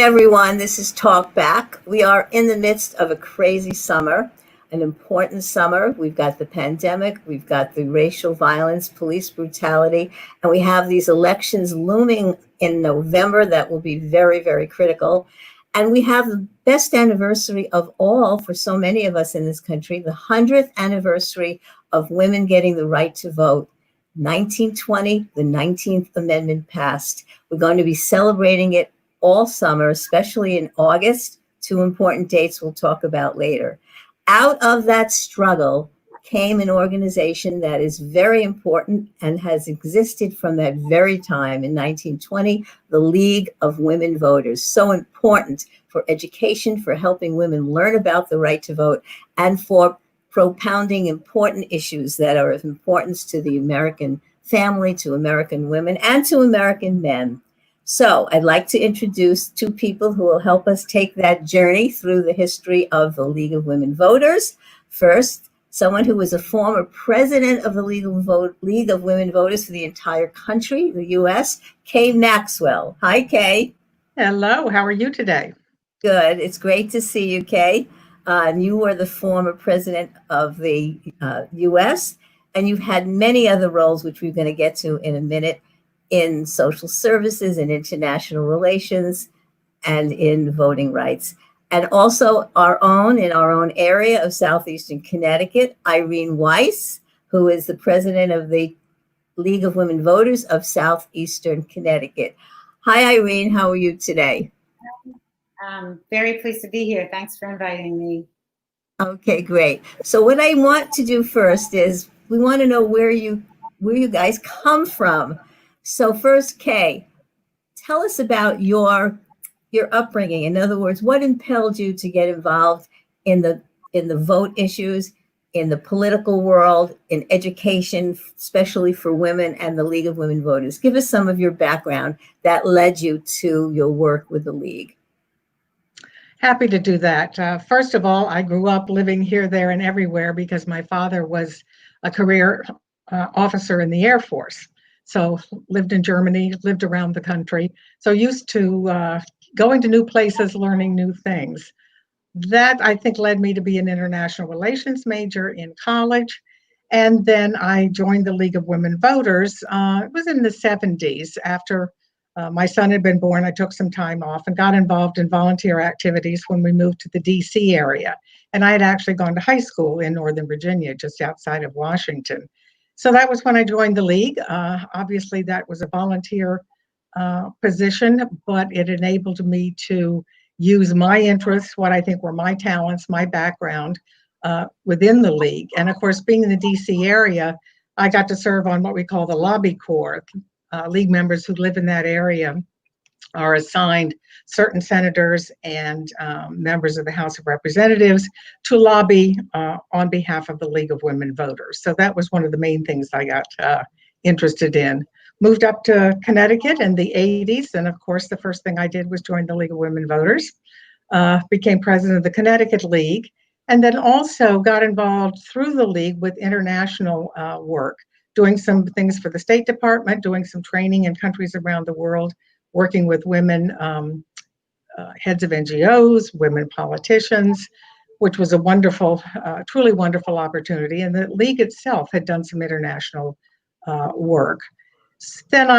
everyone. This is Talk Back. We are in the midst of a crazy summer, an important summer. We've got the pandemic, we've got the racial violence, police brutality, and we have these elections looming in November that will be very, very critical. And we have the best anniversary of all for so many of us in this country, the 100th anniversary of women getting the right to vote. 1920, the 19th Amendment passed. We're going to be celebrating it all summer, especially in August. Two important dates we'll talk about later. Out of that struggle came an organization that is very important and has existed from that very time in 1920, the League of Women Voters. So important for education, for helping women learn about the right to vote, and for propounding important issues that are of importance to the American family, to American women, and to American men. So I'd like to introduce two people who will help us take that journey through the history of the League of Women Voters. First, someone who was a former president of the League of Women Voters for the entire country, the U.S., Kay Maxwell. Hi, Kay. Hello, how are you today? Good. It's great to see you, Kay. You were the former president of the U.S., and you've had many other roles, which we're going to get to in a minute, in social services and international relations and in voting rights. And also in our own area of Southeastern Connecticut, Irene Weiss, who is the president of the League of Women Voters of Southeastern Connecticut. Hi, Irene. How are you today? I'm very pleased to be here. Thanks for inviting me. Okay, great. So what I want to do first is we want to know where you guys come from. So first, Kay, tell us about your upbringing. In other words, what impelled you to get involved in the vote issues, in the political world, in education, especially for women and the League of Women Voters? Give us some of your background that led you to your work with the League. Happy to do that. First of all, I grew up living here, there, and everywhere because my father was a career officer in the Air Force. So lived in Germany, lived around the country. So used to going to new places, learning new things. That, I think, led me to be an international relations major in college. And then I joined the League of Women Voters. It was in the 70s. After my son had been born, I took some time off and got involved in volunteer activities when we moved to the DC area. And I had actually gone to high school in Northern Virginia, just outside of Washington. So that was when I joined the League. Obviously, that was a volunteer position, but it enabled me to use my interests, what I think were my talents, my background within the League. And of course, being in the DC area, I got to serve on what we call the lobby corps. League members who live in that area are assigned certain senators and members of the House of Representatives to lobby on behalf of the League of Women Voters. So that was one of the main things I got interested in. Moved up to Connecticut in the 80s, and of course the first thing I did was join the League of Women Voters, became president of the Connecticut League, and then also got involved through the League with international work, doing some things for the State Department, doing some training in countries around the world, working with women heads of NGOs, women politicians, which was a wonderful, truly wonderful opportunity. And the League itself had done some international work. Then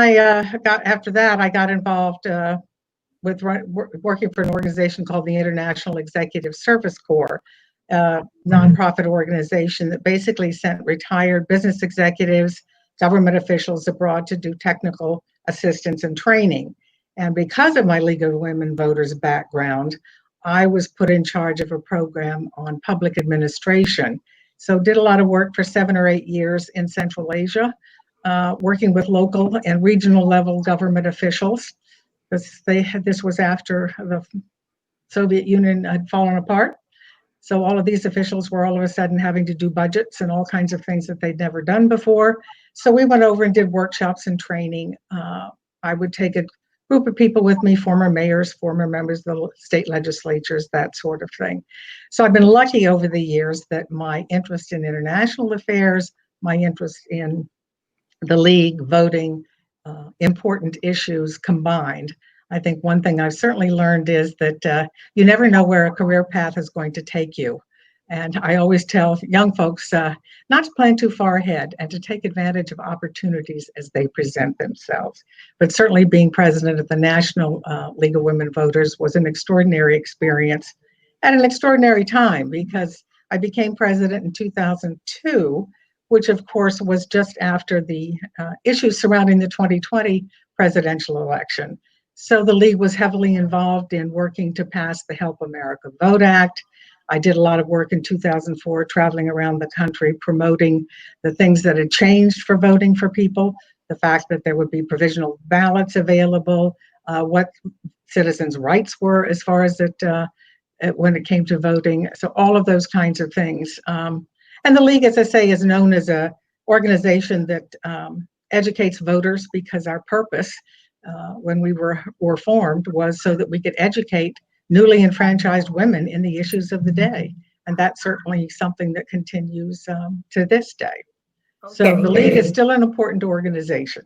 after that, I got involved with working for an organization called the International Executive Service Corps, nonprofit organization that basically sent retired business executives, government officials abroad to do technical assistance and training. And because of my League of Women Voters background, I was put in charge of a program on public administration. So did a lot of work for 7 or 8 years in Central Asia, working with local and regional level government officials. This was after the Soviet Union had fallen apart. So all of these officials were all of a sudden having to do budgets and all kinds of things that they'd never done before. So we went over and did workshops and training. I would take a group of people with me, former mayors, former members of the state legislatures, that sort of thing. So I've been lucky over the years that my interest in international affairs, my interest in the League, voting, important issues combined. I think one thing I've certainly learned is that you never know where a career path is going to take you. And I always tell young folks not to plan too far ahead and to take advantage of opportunities as they present themselves. But certainly being president of the National League of Women Voters was an extraordinary experience at an extraordinary time, because I became president in 2002, which of course was just after the issues surrounding the 2020 presidential election. So the League was heavily involved in working to pass the Help America Vote Act. I did a lot of work in 2004, traveling around the country, promoting the things that had changed for voting for people, the fact that there would be provisional ballots available, what citizens' rights were as far as when it came to voting. So all of those kinds of things. And the League, as I say, is known as an organization that educates voters, because our purpose when we were formed was so that we could educate newly enfranchised women in the issues of the day. And that's certainly something that continues to this day. Okay. So the League is still an important organization.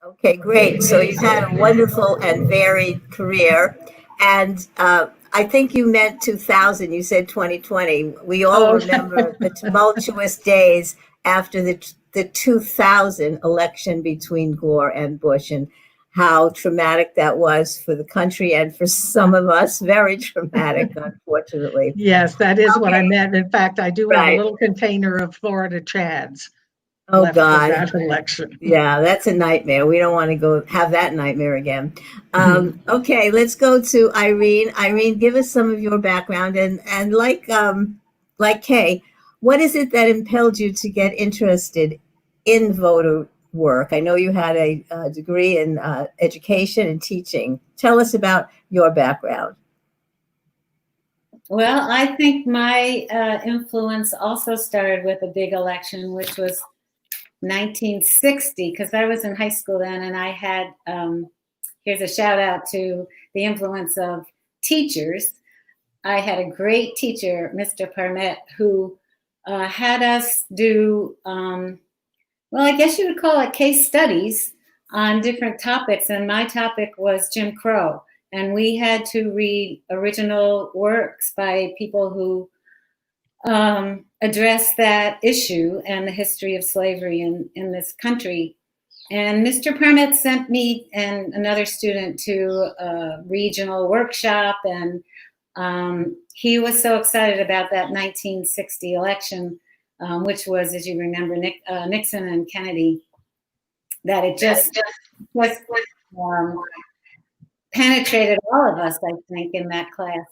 Okay, great. So you've had a wonderful and varied career. And I think you meant 2000. You said 2020. We all remember the tumultuous days after the 2000 election between Gore and Bush, and how traumatic that was for the country, and for some of us, very traumatic, unfortunately. Yes, that is what I meant. In fact, I do have Right. a little container of Florida Chads. Oh, God. That election. Yeah, that's a nightmare. We don't want to go have that nightmare again. Okay, let's go to Irene. Irene, give us some of your background, and like Kay, what is it that impelled you to get interested in voter work? I know you had a degree in education and teaching. Tell us about your background. Well, I think my influence also started with a big election, which was 1960, because I was in high school then, and I had, here's a shout out to the influence of teachers. I had a great teacher, Mr. Parmet, who had us do, well, I guess you would call it case studies on different topics. And my topic was Jim Crow. And we had to read original works by people who address that issue and the history of slavery in this country. And Mr. Parmet sent me and another student to a regional workshop, and he was so excited about that 1960 election, which was, as you remember, Nixon and Kennedy, that it just penetrated all of us, I think, in that class.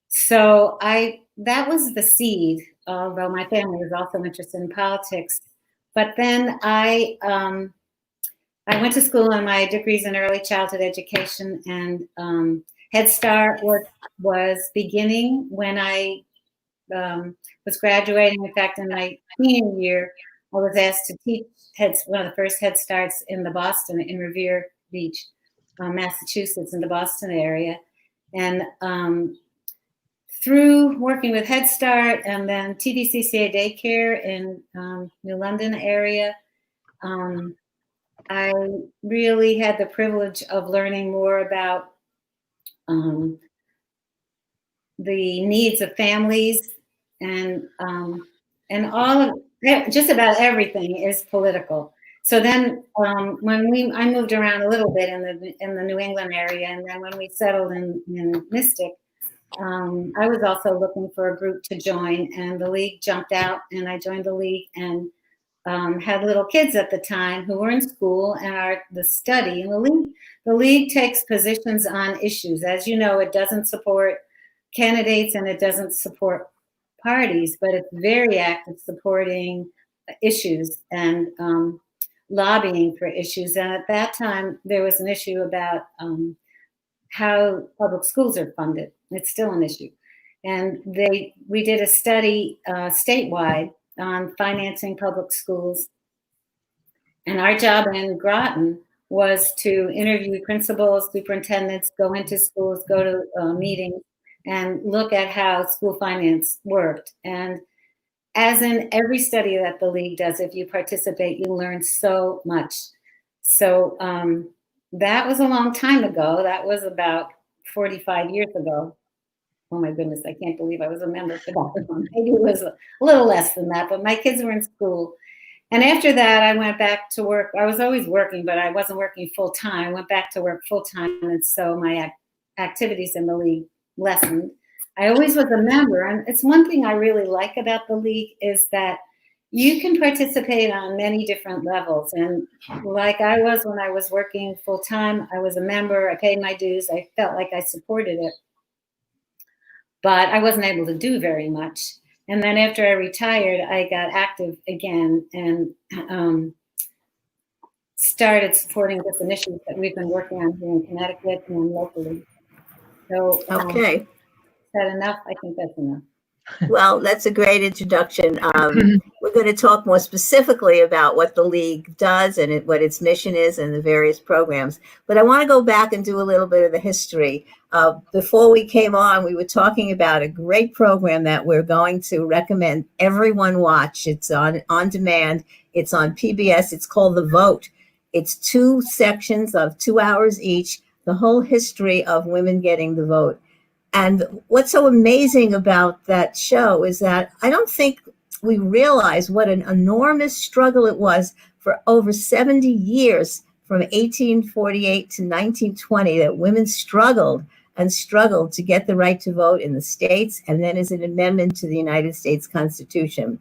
So that was the seed, although my family was also interested in politics. But then I went to school, and my degrees in early childhood education, and Head Start was beginning when I was graduating. In fact, in my senior year, I was asked to teach one of the first Head Starts in Revere Beach, Massachusetts, in the Boston area. And through working with Head Start and then TDCCA daycare in New London area, I really had the privilege of learning more about the needs of families, and all of just about everything is political. So then when I moved around a little bit in the New England area, and then when we settled in Mystic, I was also looking for a group to join, and the League jumped out, and I joined the League, and had little kids at the time who were in school and are the study. And the League takes positions on issues. As you know, it doesn't support candidates and it doesn't support parties, but it's very active supporting issues and lobbying for issues. And at that time, there was an issue about how public schools are funded. It's still an issue. And we did a study statewide on financing public schools. And our job in Groton was to interview principals, superintendents, go into schools, go to meetings, and look at how school finance worked. And as in every study that the League does, if you participate, you learn so much. So that was a long time ago. That was about 45 years ago. Oh my goodness, I can't believe I was a member for that long. Maybe it was a little less than that, but my kids were in school. And after that, I went back to work. I was always working, but I wasn't working full time. I went back to work full time, and so my activities in the league lessened. I always was a member, and it's one thing I really like about the league is that you can participate on many different levels. And like I was when I was working full time, I was a member, I paid my dues, I felt like I supported it. But I wasn't able to do very much. And then after I retired, I got active again and started supporting different issues that we've been working on here in Connecticut and locally. So, Okay. is that enough? I think that's enough. Well, that's a great introduction. We're going to talk more specifically about what the league does and what its mission is and the various programs. But I want to go back and do a little bit of the history. Before we came on, we were talking about a great program that we're going to recommend everyone watch. It's on demand. It's on PBS. It's called The Vote. It's 2 sections of 2 hours each, the whole history of women getting the vote. And what's so amazing about that show is that I don't think we realize what an enormous struggle it was for over 70 years, from 1848 to 1920, that women struggled and struggled to get the right to vote in the states and then as an amendment to the United States Constitution.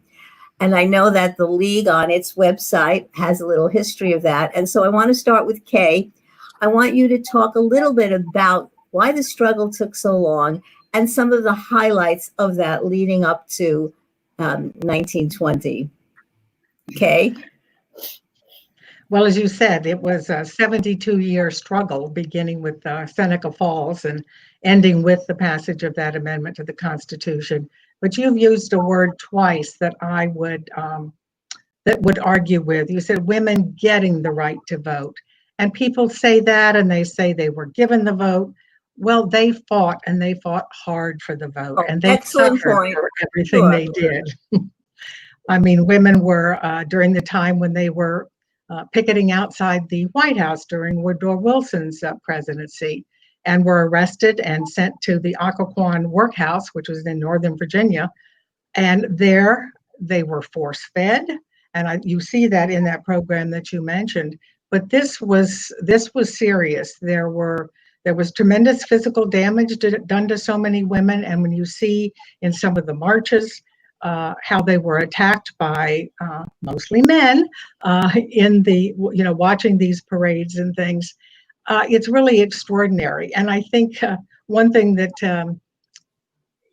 And I know that the league on its website has a little history of that. And so I want to start with Kay. I want you to talk a little bit about why the struggle took so long, and some of the highlights of that leading up to 1920. Okay. Well, as you said, it was a 72-year struggle, beginning with Seneca Falls and ending with the passage of that amendment to the Constitution. But you've used a word twice that I would argue with. You said women getting the right to vote, and people say that, and they say they were given the vote. Well, they fought, and they fought hard for the vote, and they suffered for everything they did. I mean, women were, during the time when they were picketing outside the White House during Woodrow Wilson's presidency, and were arrested and sent to the Occoquan Workhouse, which was in Northern Virginia, and there they were force-fed, and you see that in that program that you mentioned. But this was serious. There was tremendous physical damage done to so many women. And when you see in some of the marches how they were attacked by mostly men in the, watching these parades and things, it's really extraordinary. And I think one thing that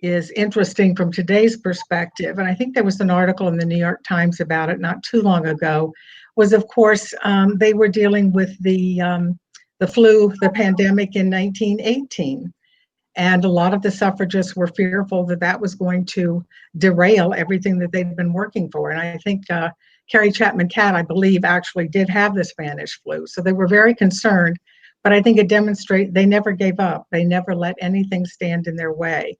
is interesting from today's perspective, and I think there was an article in the New York Times about it not too long ago, was of course they were dealing with the flu, the pandemic in 1918. And a lot of the suffragists were fearful that that was going to derail everything that they'd been working for. And I think Carrie Chapman Catt, I believe, actually did have the Spanish flu. So they were very concerned, but I think it demonstrates they never gave up. They never let anything stand in their way.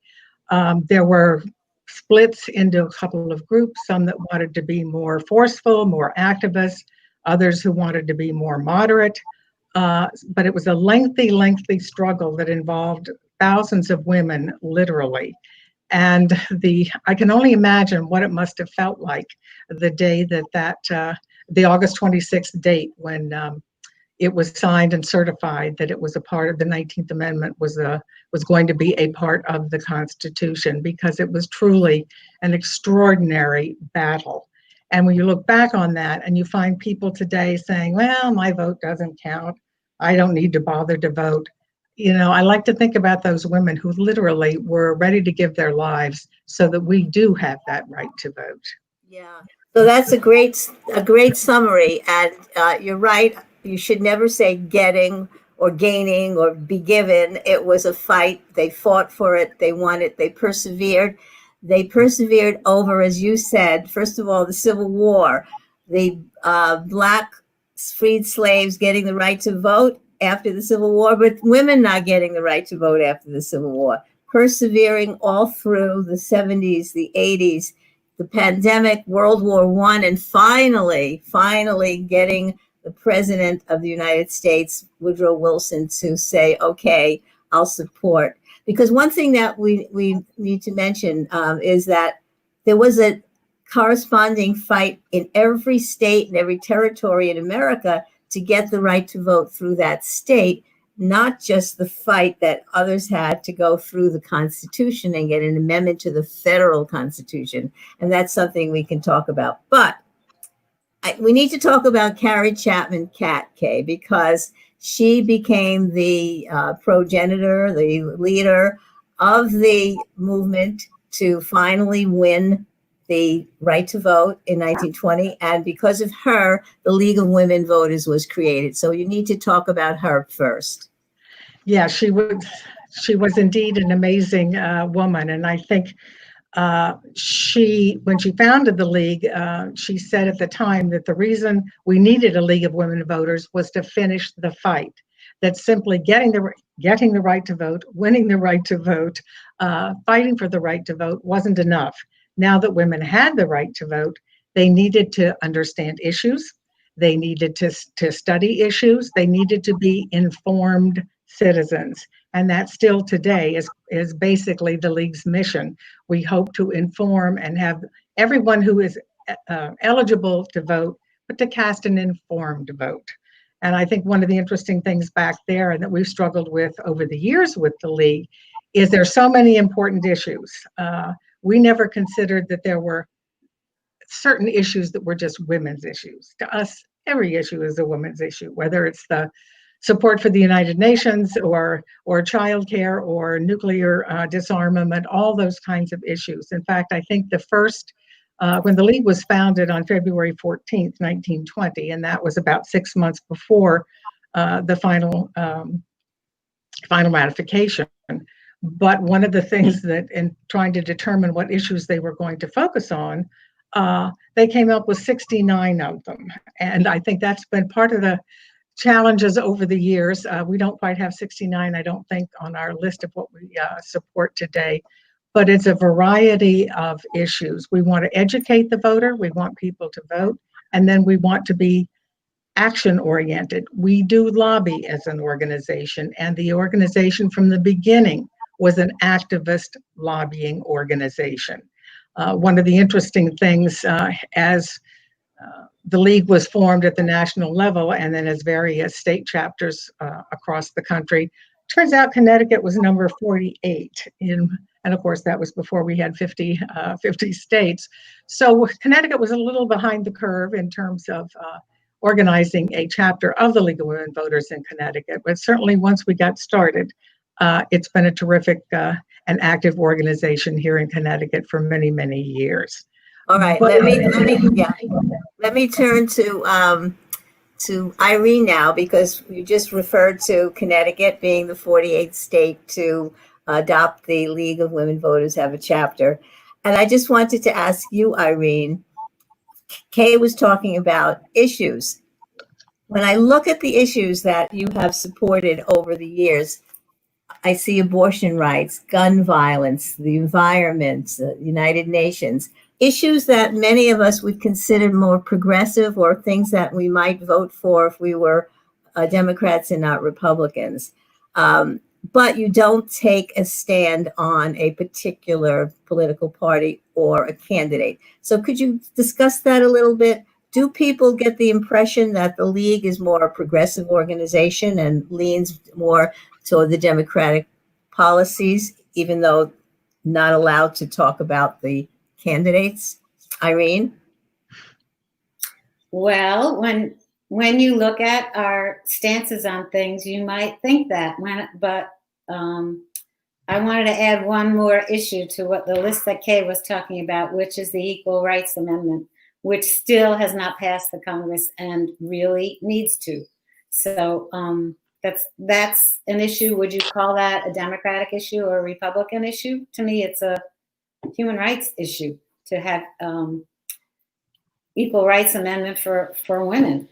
There were splits into a couple of groups, some that wanted to be more forceful, more activist, others who wanted to be more moderate. But it was a lengthy struggle that involved thousands of women, literally. And I can only imagine what it must have felt like the day the August 26th date when it was signed and certified that it was a part of the 19th Amendment, was going to be a part of the Constitution, because it was truly an extraordinary battle. And when you look back on that and you find people today saying, well, my vote doesn't count, I don't need to bother to vote. I like to think about those women who literally were ready to give their lives so that we do have that right to vote. Yeah. So that's a great summary. And you're right. You should never say getting or gaining or be given. It was a fight. They fought for it. They won it. They persevered. They persevered over, as you said, first of all, the Civil War, the Black freed slaves getting the right to vote after the Civil War, but women not getting the right to vote after the Civil War, persevering all through the 70s, the 80s, the pandemic, World War I, and finally getting the President of the United States, Woodrow Wilson, to say, okay, I'll support. Because one thing that we need to mention is that there was a corresponding fight in every state and every territory in America to get the right to vote through that state, not just the fight that others had to go through the Constitution and get an amendment to the federal Constitution. And that's something we can talk about. But we need to talk about Carrie Chapman Catt, Kay, because she became the progenitor, the leader of the movement to finally win the right to vote in 1920. And because of her, the League of Women Voters was created. So you need to talk about her first. Yeah, she was indeed an amazing woman. And I think when she founded the League, she said at the time that the reason we needed a League of Women Voters was to finish the fight. That simply getting the right to vote, winning the right to vote, fighting for the right to vote wasn't enough. Now that women had the right to vote, they needed to understand issues. They needed to study issues. They needed to be informed citizens. And that still today is basically the League's mission. We hope to inform and have everyone who is eligible to vote, but to cast an informed vote. And I think one of the interesting things back there and that we've struggled with over the years with the League is there's so many important issues. We never considered that there were certain issues that were just women's issues. To us, every issue is a women's issue, whether it's the support for the United Nations or childcare or nuclear disarmament, all those kinds of issues. In fact, I think the first, when the League was founded on February 14th, 1920, and that was about 6 months before the final ratification. But one of the things that in trying to determine what issues they were going to focus on, they came up with 69 of them. And I think that's been part of the challenges over the years. We don't quite have 69, I don't think, on our list of what we support today, but it's a variety of issues. We want to educate the voter, we want people to vote, and then we want to be action-oriented. We do lobby as an organization, and the organization from the beginning was an activist lobbying organization. One of the interesting things as the League was formed at the national level and then as various state chapters across the country, turns out Connecticut was number 48 and of course that was before we had 50 states. So Connecticut was a little behind the curve in terms of organizing a chapter of the League of Women Voters in Connecticut, but certainly once we got started, it's been a terrific and active organization here in Connecticut for many, many years. All right, let me turn to Irene now, because you just referred to Connecticut being the 48th state to adopt the League of Women Voters, have a chapter. And I just wanted to ask you, Irene, Kay was talking about issues. When I look at the issues that you have supported over the years, I see abortion rights, gun violence, the environment, the United Nations, issues that many of us would consider more progressive or things that we might vote for if we were Democrats and not Republicans. But you don't take a stand on a particular political party or a candidate. So could you discuss that a little bit? Do people get the impression that the League is more a progressive organization and leans more toward the Democratic policies, even though not allowed to talk about the candidates? Irene? Well, when you look at our stances on things, you might think that, but I wanted to add one more issue to what the list that Kay was talking about, which is the Equal Rights Amendment, which still has not passed the Congress and really needs to. So that's an issue. Would you call that a Democratic issue or a Republican issue? To me, it's a human rights issue to have equal rights amendment for women.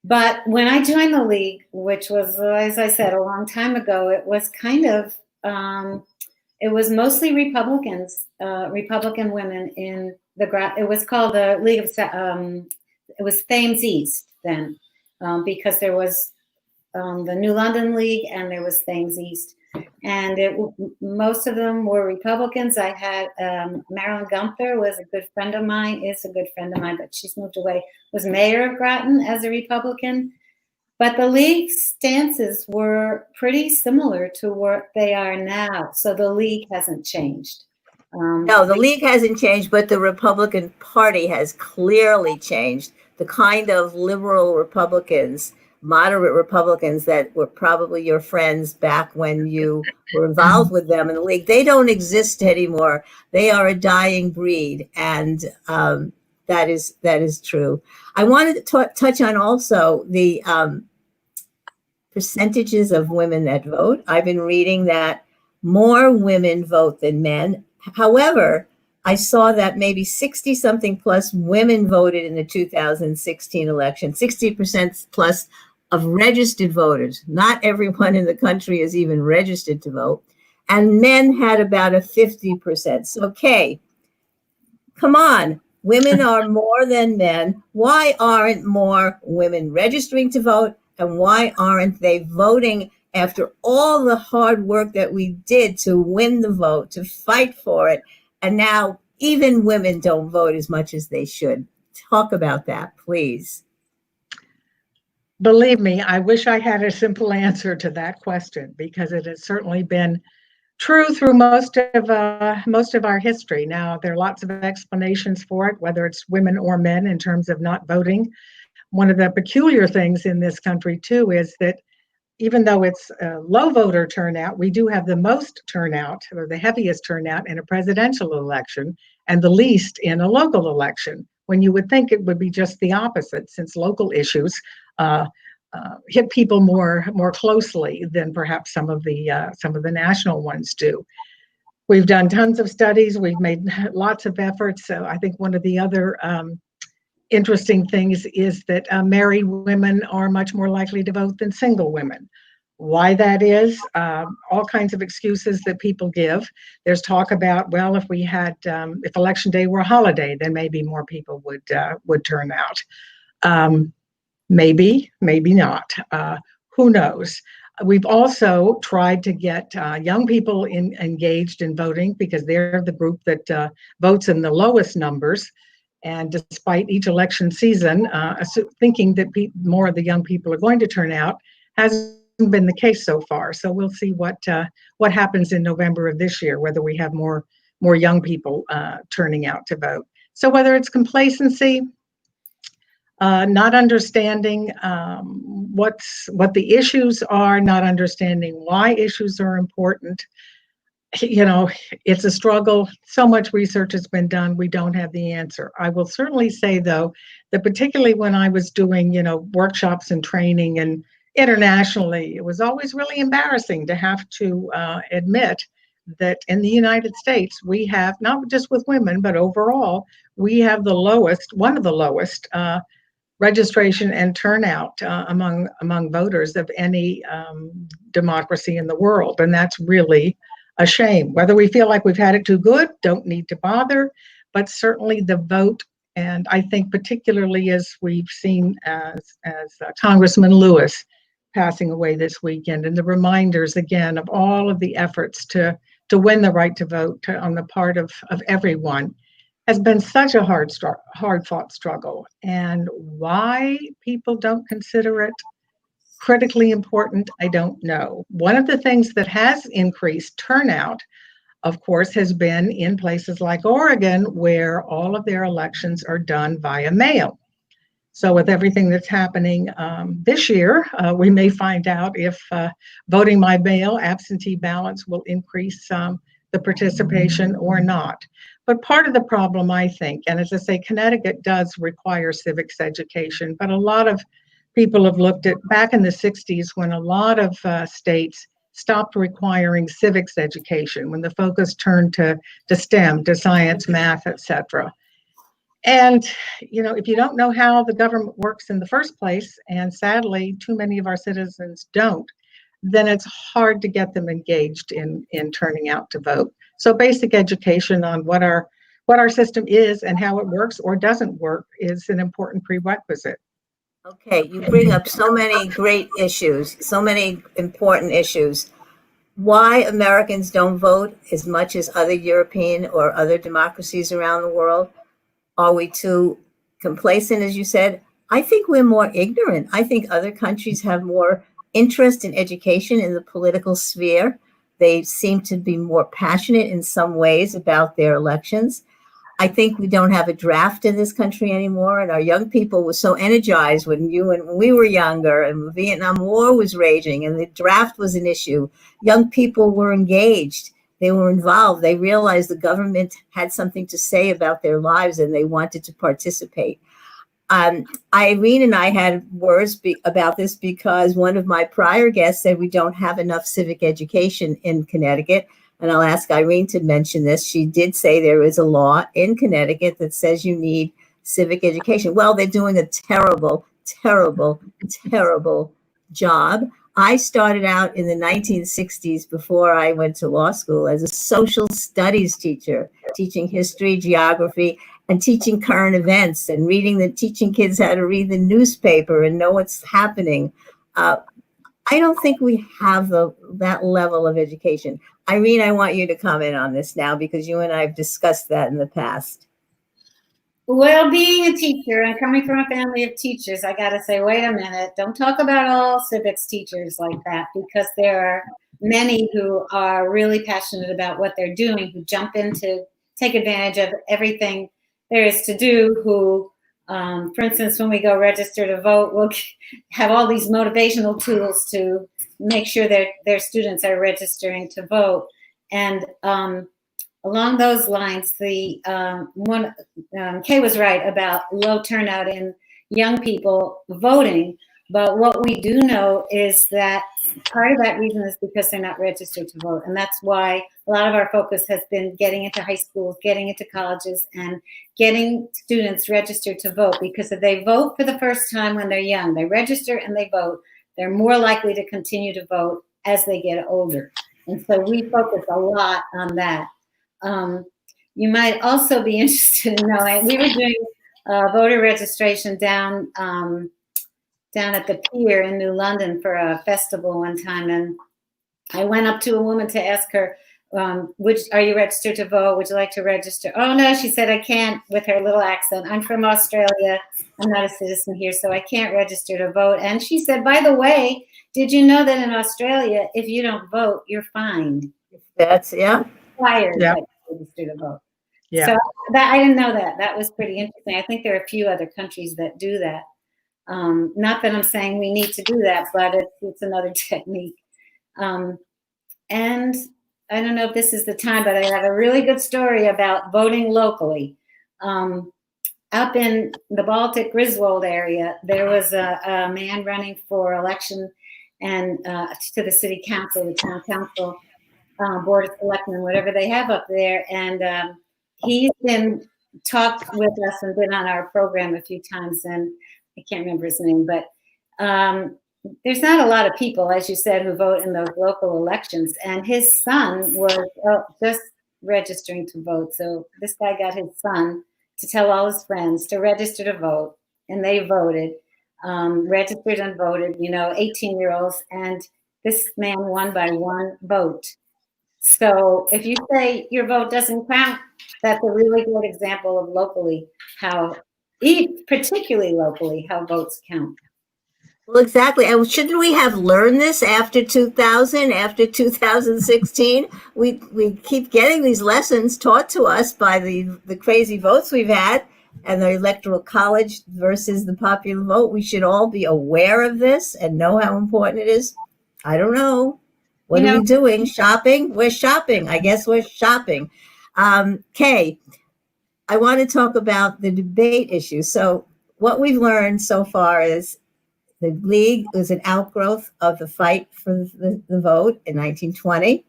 But when I joined the League, which was, as I said, a long time ago, it was kind of, it was mostly Republicans, Republican women in it was called the League of, it was Thames East then, because there was the New London League and there was Thames East. And most of them were Republicans. I had Marilyn Gunther was a good friend of mine, is a good friend of mine, but she's moved away, was mayor of Groton as a Republican. But the League's stances were pretty similar to what they are now. So the League hasn't changed. No, the League hasn't changed, but the Republican Party has clearly changed. The kind of liberal Republicans, moderate Republicans that were probably your friends back when you were involved with them in the League, they don't exist anymore. They are a dying breed, and that is true. I wanted to touch on also the percentages of women that vote. I've been reading that more women vote than men. However, I saw that maybe 60 something plus women voted in the 2016 election, 60% plus of registered voters. Not everyone in the country is even registered to vote. And men had about a 50%. So, okay, come on. Women are more than men. Why aren't more women registering to vote? And why aren't they voting after all the hard work that we did to win the vote, to fight for it? And now even women don't vote as much as they should. Talk about that, please. Believe me, I wish I had a simple answer to that question, because it has certainly been true through most of our history. Now, there are lots of explanations for it, whether it's women or men in terms of not voting. One of the peculiar things in this country, too, is that even though it's a low voter turnout, we do have the most turnout, or the heaviest turnout, in a presidential election and the least in a local election, when you would think it would be just the opposite, since local issues hit people more closely than perhaps some of the national ones do. We've done tons of studies. We've made lots of efforts. So I think one of the other interesting things is that married women are much more likely to vote than single women. Why that is, all kinds of excuses that people give. There's talk about, well, if we had, if election day were a holiday, then maybe more people would turn out. Maybe, maybe not. Who knows? We've also tried to get young people engaged in voting, because they're the group that votes in the lowest numbers. And despite each election season, thinking that more of the young people are going to turn out hasn't been the case so far. So we'll see what happens in November of this year, whether we have more young people turning out to vote. So whether it's complacency, not understanding what the issues are, not understanding why issues are important. You know, it's a struggle. So much research has been done. We don't have the answer. I will certainly say, though, that particularly when I was doing, workshops and training and internationally, it was always really embarrassing to have to admit that in the United States, we have, not just with women, but overall, we have one of the lowest registration and turnout among voters of any democracy in the world. And that's really a shame. Whether we feel like we've had it too good, don't need to bother, but certainly the vote, and I think particularly as we've seen as Congressman Lewis passing away this weekend, and the reminders again of all of the efforts to win the right to vote on the part of everyone, has been such a hard-fought struggle. And why people don't consider it critically important, I don't know. One of the things that has increased turnout, of course, has been in places like Oregon, where all of their elections are done via mail. So with everything that's happening this year, we may find out if voting by mail, absentee ballots will increase the participation or not. But part of the problem, I think, and as I say, Connecticut does require civics education, but a lot of people have looked at back in the 60s when a lot of states stopped requiring civics education, when the focus turned to STEM, to science, math, etc. And, if you don't know how the government works in the first place, and sadly, too many of our citizens don't, then it's hard to get them engaged in turning out to vote. So basic education on what what our system is and how it works or doesn't work is an important prerequisite. Okay, you bring up so many great issues, so many important issues. Why Americans don't vote as much as other European or other democracies around the world? Are we too complacent, as you said? I think we're more ignorant. I think other countries have more interest in education in the political sphere. They seem to be more passionate in some ways about their elections. I think we don't have a draft in this country anymore, and our young people were so energized when we were younger, and the Vietnam War was raging, and the draft was an issue. Young people were engaged; they were involved. They realized the government had something to say about their lives, and they wanted to participate. Irene and I had words about this because one of my prior guests said we don't have enough civic education in Connecticut. And I'll ask Irene to mention this. She did say there is a law in Connecticut that says you need civic education. Well, they're doing a terrible, terrible, terrible job. I started out in the 1960s before I went to law school as a social studies teacher, teaching history, geography, and teaching current events and teaching kids how to read the newspaper and know what's happening. I don't think we have that level of education. Irene, I want you to comment on this now because you and I have discussed that in the past. Well, being a teacher and coming from a family of teachers, I got to say, wait a minute, don't talk about all civics teachers like that, because there are many who are really passionate about what they're doing, who jump in to take advantage of everything there is to do, who, for instance, when we go register to vote, we'll have all these motivational tools to make sure that their students are registering to vote. And along those lines, Kay was right about low turnout in young people voting. But what we do know is that part of that reason is because they're not registered to vote. And that's why a lot of our focus has been getting into high schools, getting into colleges, and getting students registered to vote. Because if they vote for the first time when they're young, they register and they vote, they're more likely to continue to vote as they get older. And so we focus a lot on that. You might also be interested in knowing, we were doing voter registration down at the pier in New London for a festival one time, and I went up to a woman to ask her, are you registered to vote? Would you like to register? Oh no, she said, I can't, with her little accent. I'm from Australia. I'm not a citizen here, so I can't register to vote. And she said, by the way, did you know that in Australia, if you don't vote, you're fined? That's, yeah. Required to register to vote. Yeah. So I didn't know that. That was pretty interesting. I think there are a few other countries that do that. Not that I'm saying we need to do that, but it's another technique. And I don't know if this is the time, but I have a really good story about voting locally. Up in the Baltic Griswold area, there was a man running for election and to the city council, the town council, board of selectmen, whatever they have up there. And he's been talked with us and been on our program a few times, and I can't remember his name, but there's not a lot of people, as you said, who vote in those local elections. And his son was just registering to vote. So this guy got his son to tell all his friends to register to vote. And they voted, registered and voted, 18-year-olds. And this man won by one vote. So if you say your vote doesn't count, that's a really good example of locally particularly locally, how votes count. Well, exactly. And shouldn't we have learned this after 2000, after 2016? We keep getting these lessons taught to us by the crazy votes we've had and the electoral college versus the popular vote. We should all be aware of this and know how important it is. I don't know. What are we doing? Shopping? We're shopping. I guess we're shopping. Kay, I want to talk about the debate issue. So what we've learned so far is the League was an outgrowth of the fight for the vote in 1920.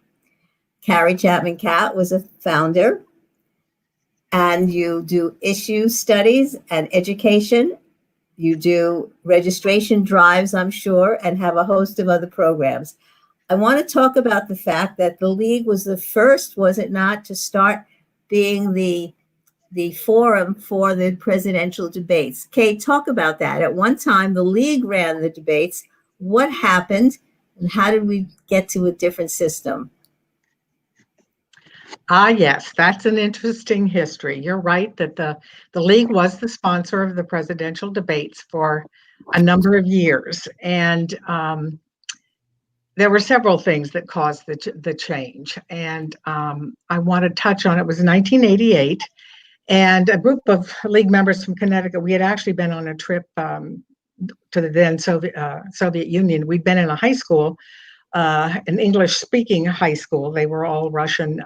Carrie Chapman Catt was a founder. And you do issue studies and education. You do registration drives, I'm sure, and have a host of other programs. I want to talk about the fact that the League was the first, was it not, to start being the the forum for the presidential debates. Kate, talk about that. At one time, the league ran the debates. What happened, and how did we get to a different system? Yes, that's an interesting history. You're right that the league was the sponsor of the presidential debates for a number of years, and there were several things that caused the change. And I want to touch on it. It was 1988, and a group of league members from Connecticut. We had actually been on a trip to the then Soviet Union. We'd been in a high school, an English-speaking high school. They were all Russian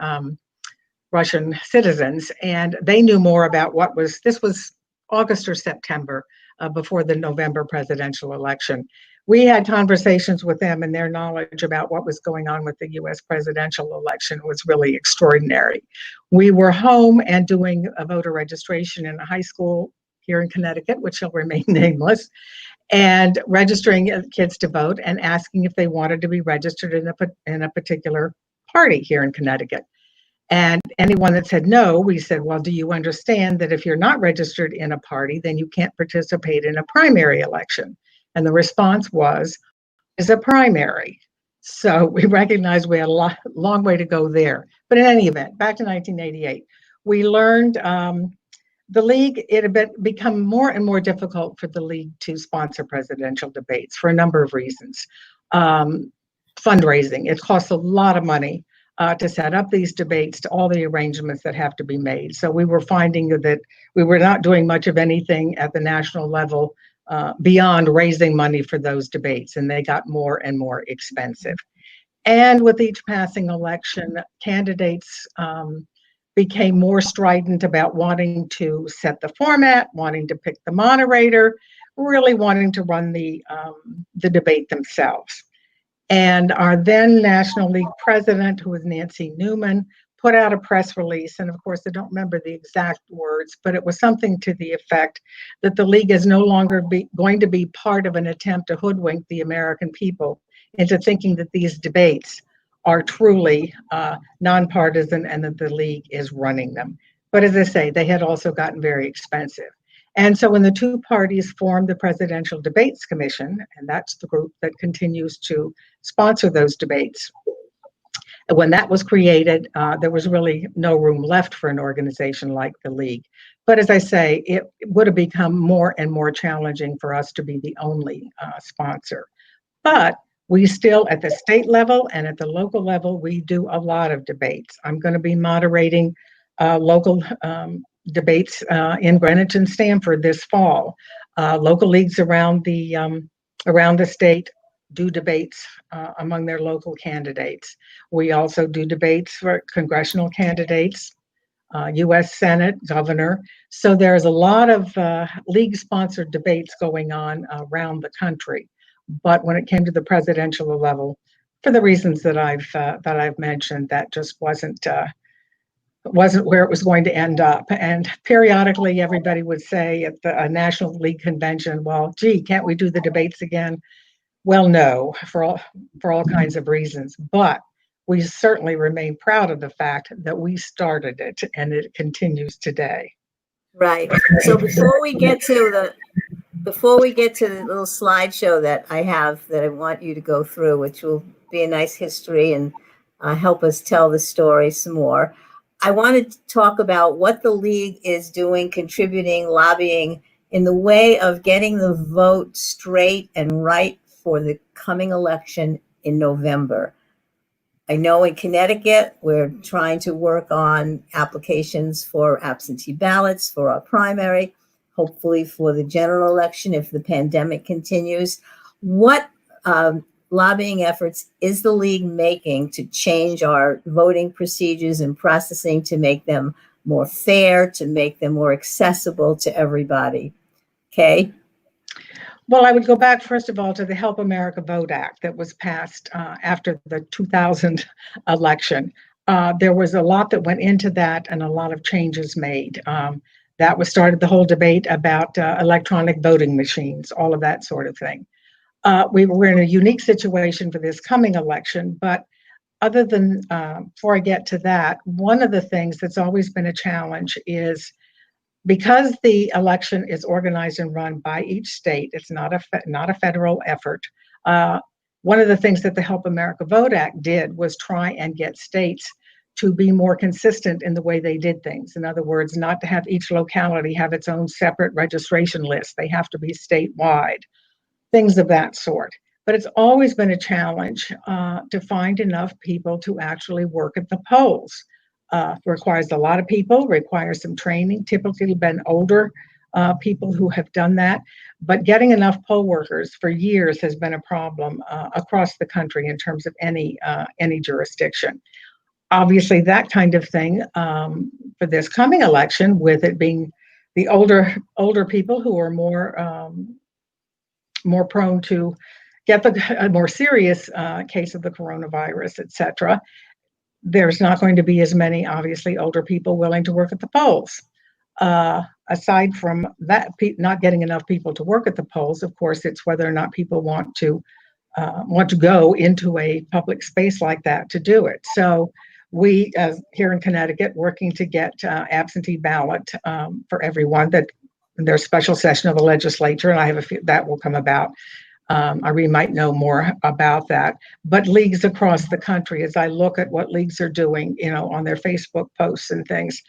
citizens, and they knew more about this was August or September before the November presidential election. We had conversations with them, and their knowledge about what was going on with the US presidential election was really extraordinary. We were home and doing a voter registration in a high school here in Connecticut, which shall remain nameless, and registering kids to vote and asking if they wanted to be registered in a particular party here in Connecticut. And anyone that said no, we said, well, do you understand that if you're not registered in a party, then you can't participate in a primary election? And the response was, is a primary. So we recognized we had a long way to go there. But in any event, back to 1988, we learned the league, it had become more and more difficult for the league to sponsor presidential debates for a number of reasons. Fundraising, it costs a lot of money to set up these debates, to all the arrangements that have to be made. So we were finding that we were not doing much of anything at the national level beyond raising money for those debates, and they got more and more expensive. And with each passing election, candidates became more strident about wanting to set the format, wanting to pick the moderator, really wanting to run the debate themselves. And our then National League president, who was Nancy Newman, put out a press release. And of course, I don't remember the exact words, but it was something to the effect that the league is no longer going to be part of an attempt to hoodwink the American people into thinking that these debates are truly nonpartisan and that the league is running them. But as I say, they had also gotten very expensive. And so when the two parties formed the Presidential Debates Commission, and that's the group that continues to sponsor those debates, when that was created, there was really no room left for an organization like the League. But as I say, it would have become more and more challenging for us to be the only sponsor. But we still, at the state level and at the local level, we do a lot of debates. I'm going to be moderating local debates in Greenwich and Stamford this fall. Local leagues around the state do debates among their local candidates. We also do debates for congressional candidates, U.S. Senate, governor. So there's a lot of league-sponsored debates going on around the country. But when it came to the presidential level, for the reasons that I've mentioned, that just wasn't where it was going to end up. And periodically, everybody would say at the National League convention, well, gee, can't we do the debates again? Well, no, for all kinds of reasons. But we certainly remain proud of the fact that we started it and it continues today. Right. So before we get to the little slideshow that I have that I want you to go through, which will be a nice history and help us tell the story some more, I wanted to talk about what the League is doing, contributing, lobbying in the way of getting the vote straight and right for the coming election in November. I know in Connecticut, we're trying to work on applications for absentee ballots for our primary, hopefully for the general election if the pandemic continues. What lobbying efforts is the League making to change our voting procedures and processing to make them more fair, to make them more accessible to everybody? Okay. Well, I would go back, first of all, to the Help America Vote Act that was passed after the 2000 election. There was a lot that went into that and a lot of changes made. That was started the whole debate about electronic voting machines, all of that sort of thing. We're in a unique situation for this coming election, but other than, before I get to that, one of the things that's always been a challenge is Because the election is organized and run by each state, it's not a federal effort. One of the things that the Help America Vote Act did was try and get states to be more consistent in the way they did things. In other words, not to have each locality have its own separate registration list. They have to be statewide, things of that sort. But it's always been a challenge to find enough people to actually work at the polls. Requires a lot of people, requires some training, typically been older people who have done that. But getting enough poll workers for years has been a problem across the country in terms of any jurisdiction. Obviously, that kind of thing for this coming election, with it being the older people who are more prone to get a more serious case of the coronavirus, et cetera, there's not going to be as many, obviously, older people willing to work at the polls. Aside from that, not getting enough people to work at the polls, of course, it's whether or not people want to go into a public space like that to do it. So we, here in Connecticut, working to get absentee ballot for everyone. That there's a special session of the legislature, and I have a few that will come about. Irene might know more about that, but leagues across the country, as I look at what leagues are doing, on their Facebook posts and things,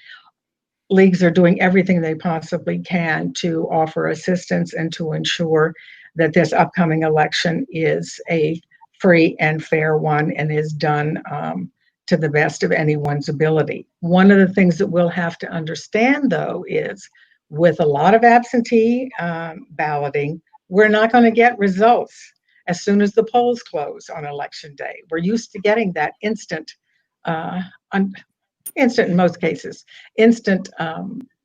leagues are doing everything they possibly can to offer assistance and to ensure that this upcoming election is a free and fair one and is done to the best of anyone's ability. One of the things that we'll have to understand, though, is with a lot of absentee balloting, we're not going to get results as soon as the polls close on election day. We're used to getting that instant in most cases, instant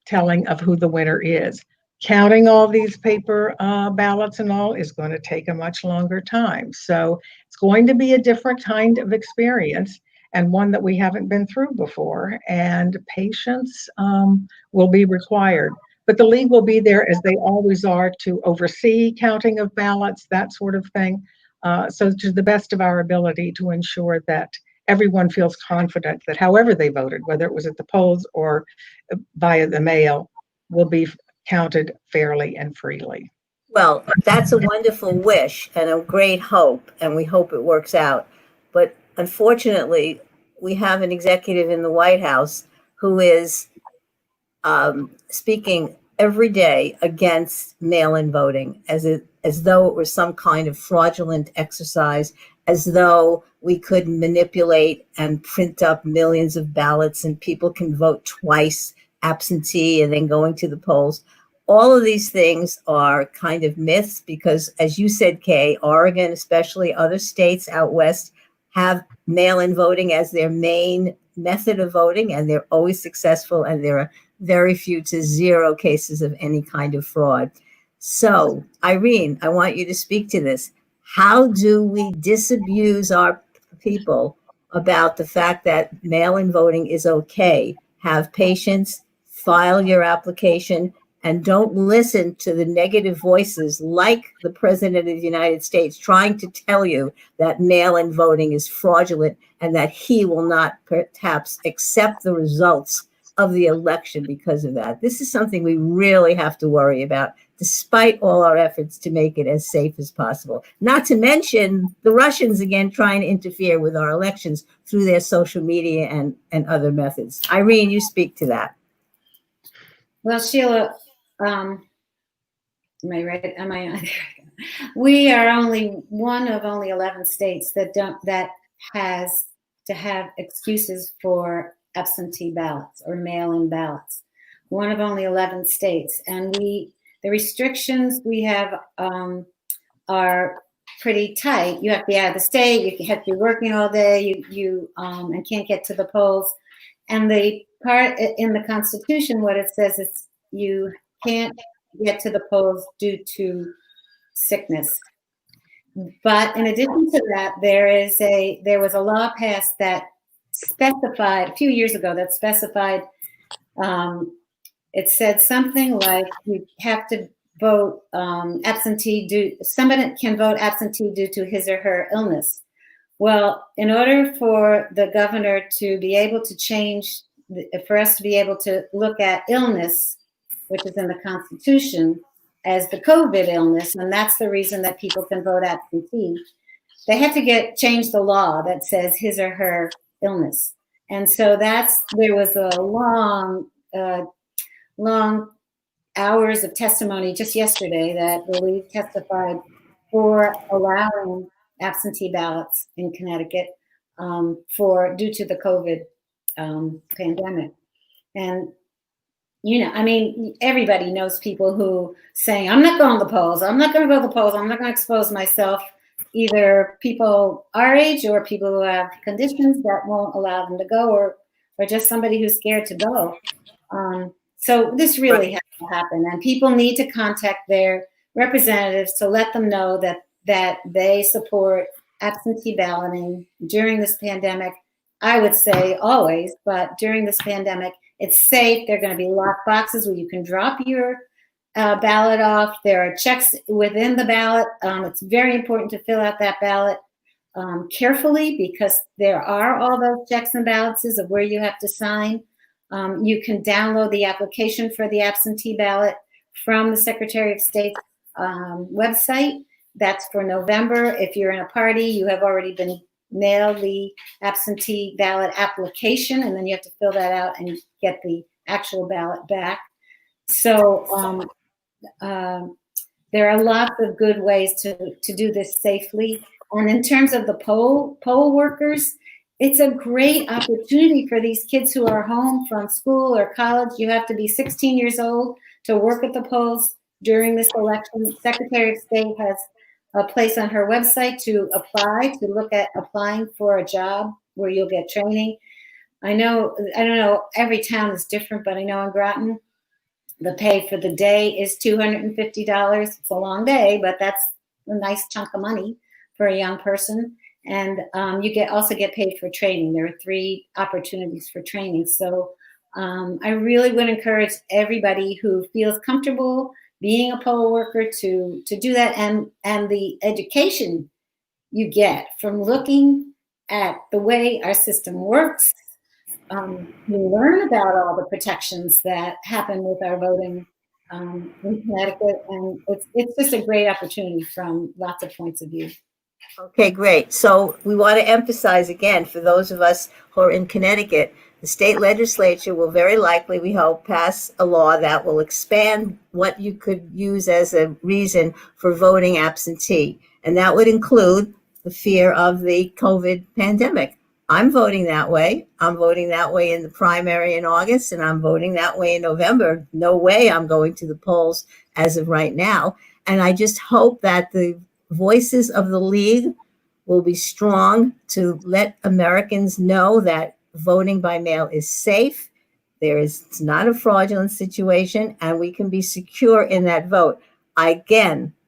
telling of who the winner is. Counting all these paper ballots and all is going to take a much longer time. So it's going to be a different kind of experience, and one that we haven't been through before, and patience will be required. But the league will be there, as they always are, to oversee counting of ballots, that sort of thing. So to the best of our ability to ensure that everyone feels confident that however they voted, whether it was at the polls or via the mail, will be counted fairly and freely. Well, that's a wonderful wish and a great hope, and we hope it works out. But unfortunately, we have an executive in the White House who is speaking every day against mail-in voting, as though it was some kind of fraudulent exercise, as though we could manipulate and print up millions of ballots and people can vote twice absentee and then going to the polls. All of these things are kind of myths because, as you said, Kay, Oregon, especially other states out west, have mail-in voting as their main method of voting, and they're always successful, and there are very few to zero cases of any kind of fraud. So, Irene, I want you to speak to this. How do we disabuse our people about the fact that mail-in voting is okay? Have patience, file your application, and don't listen to the negative voices like the President of the United States trying to tell you that mail-in voting is fraudulent and that he will not perhaps accept the results of the election because of that. This is something we really have to worry about, despite all our efforts to make it as safe as possible. Not to mention the Russians, again, trying to interfere with our elections through their social media and other methods. Irene, you speak to that. Well, Sheila, am I right? Am I on? We are only one of only 11 states that has to have excuses for absentee ballots or mail-in ballots. One of only 11 states, and the restrictions we have are pretty tight. You have to be out of the state. You have to be working all day. You and can't get to the polls. And the part in the Constitution, what it says is you can't get to the polls due to sickness. But in addition to that, there was a law passed that specified a few years ago that specified it said something like you have to vote absentee somebody can vote absentee due to his or her illness. Well, in order for the governor to be able to change, for us to be able to look at illness which is in the Constitution, as the COVID illness, and that's the reason that people can vote absentee. They had to change the law that says his or her illness. And so there was a long hours of testimony just yesterday that the league testified for allowing absentee ballots in Connecticut due to the COVID pandemic. And, I mean, everybody knows people who saying, I'm not going to the polls. I'm not going to go to the polls. I'm not going to expose myself. Either people our age or people who have conditions that won't allow them to go, or just somebody who's scared to go. So this really has to happen, and people need to contact their representatives to let them know that they support absentee balloting during this pandemic. I would say always, but during this pandemic, it's safe. There are going to be locked boxes where you can drop your ballot off. There are checks within the ballot. It's very important to fill out that ballot carefully, because there are all those checks and balances of where you have to sign. You can download the application for the absentee ballot from the Secretary of State's website. That's for November. If you're in a party, you have already been mailed the absentee ballot application, and then you have to fill that out and get the actual ballot back. So there are lots of good ways to do this safely. And in terms of the poll workers, it's a great opportunity for these kids who are home from school or college. You have to be 16 years old to work at the polls during this election. The Secretary of State has a place on her website to look at applying for a job where you'll get training. I don't know, every town is different, but I know in Groton, the pay for the day is $250. It's a long day, but that's a nice chunk of money for a young person. And you also get paid for training. There are 3 opportunities for training. So I really would encourage everybody who feels comfortable being a poll worker to do that, and the education you get from looking at the way our system works. You learn about all the protections that happen with our voting in Connecticut, and it's just a great opportunity from lots of points of view. Okay, great. So we want to emphasize again, for those of us who are in Connecticut, the state legislature will very likely, we hope, pass a law that will expand what you could use as a reason for voting absentee. And that would include the fear of the COVID pandemic. I'm voting that way. I'm voting that way in the primary in August, and I'm voting that way in November. No way I'm going to the polls as of right now. And I just hope that the voices of the league will be strong to let Americans know that voting by mail is safe. It's not a fraudulent situation, and we can be secure in that vote. I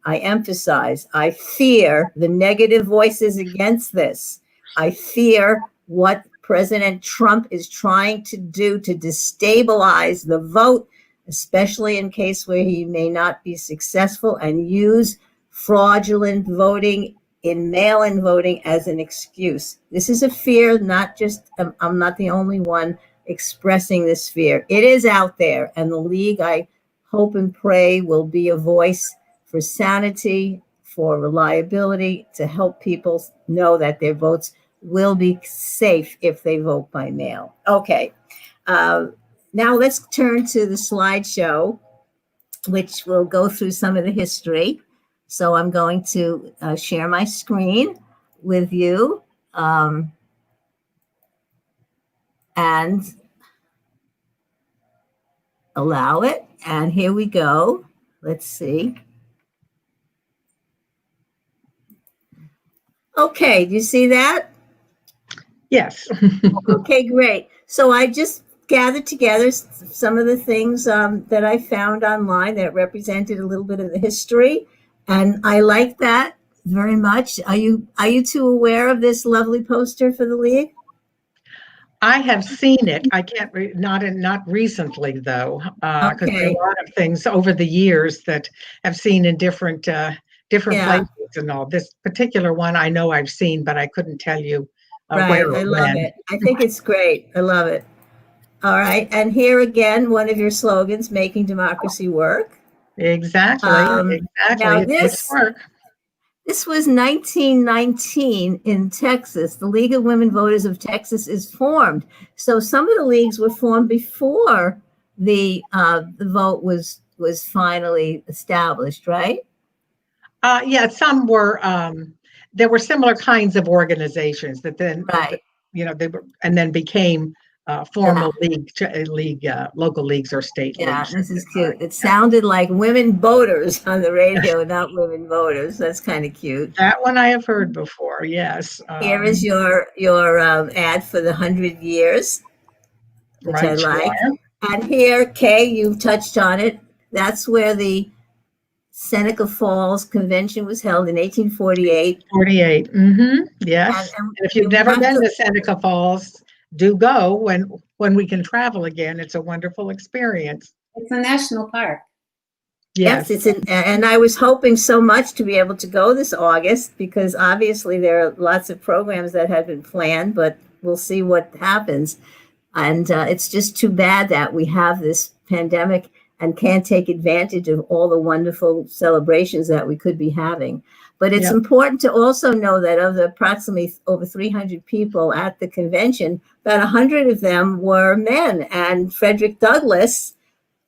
emphasize, I fear the negative voices against this. I fear what President Trump is trying to do to destabilize the vote, especially in case where he may not be successful, and use fraudulent voting in mail-in voting as an excuse. This is a fear, not just, I'm not the only one expressing this fear. It is out there, and the league, I hope and pray, will be a voice for sanity, for reliability, to help people know that their votes will be safe if they vote by mail. Okay, now let's turn to the slideshow, which will go through some of the history. So I'm going to share my screen with you and allow it. And here we go. Let's see. Okay, do you see that? Yes. Okay, great. So I just gathered together some of the things that I found online that represented a little bit of the history. And I like that very much. Are you two aware of this lovely poster for the league? I have seen it. I can't not recently though, because there are a lot of things over the years that I've seen in different places and all. This particular one I know I've seen, but I couldn't tell you right. where. I love it. I think it's great. I love it. All right. And here again, one of your slogans, making democracy work. Exactly. Now It makes work. This was 1919 in Texas. The League of Women Voters of Texas is formed. So some of the leagues were formed before the vote was finally established, right? Yeah, some were. There were similar kinds of organizations that then, Right. they were, and then became formal local leagues or state Yeah, leagues. this is cute. It sounded like women voters on the radio, not women voters. That's kind of cute. That one I have heard before. Yes. Here is your ad for the 100 years, which I Right, like. Sure. And here, Kay, you touched on it. That's where the Seneca Falls Convention was held in 1848. 48. Yes. And if you've never been to Seneca Falls, do go when we can travel again. It's a wonderful experience. It's a national park. Yes, and I was hoping so much to be able to go this August, because obviously there are lots of programs that had been planned, but we'll see what happens. And it's just too bad that we have this pandemic and can't take advantage of all the wonderful celebrations that we could be having. But it's important to also know that of the approximately over 300 people at the convention, about 100 of them were men. And Frederick Douglass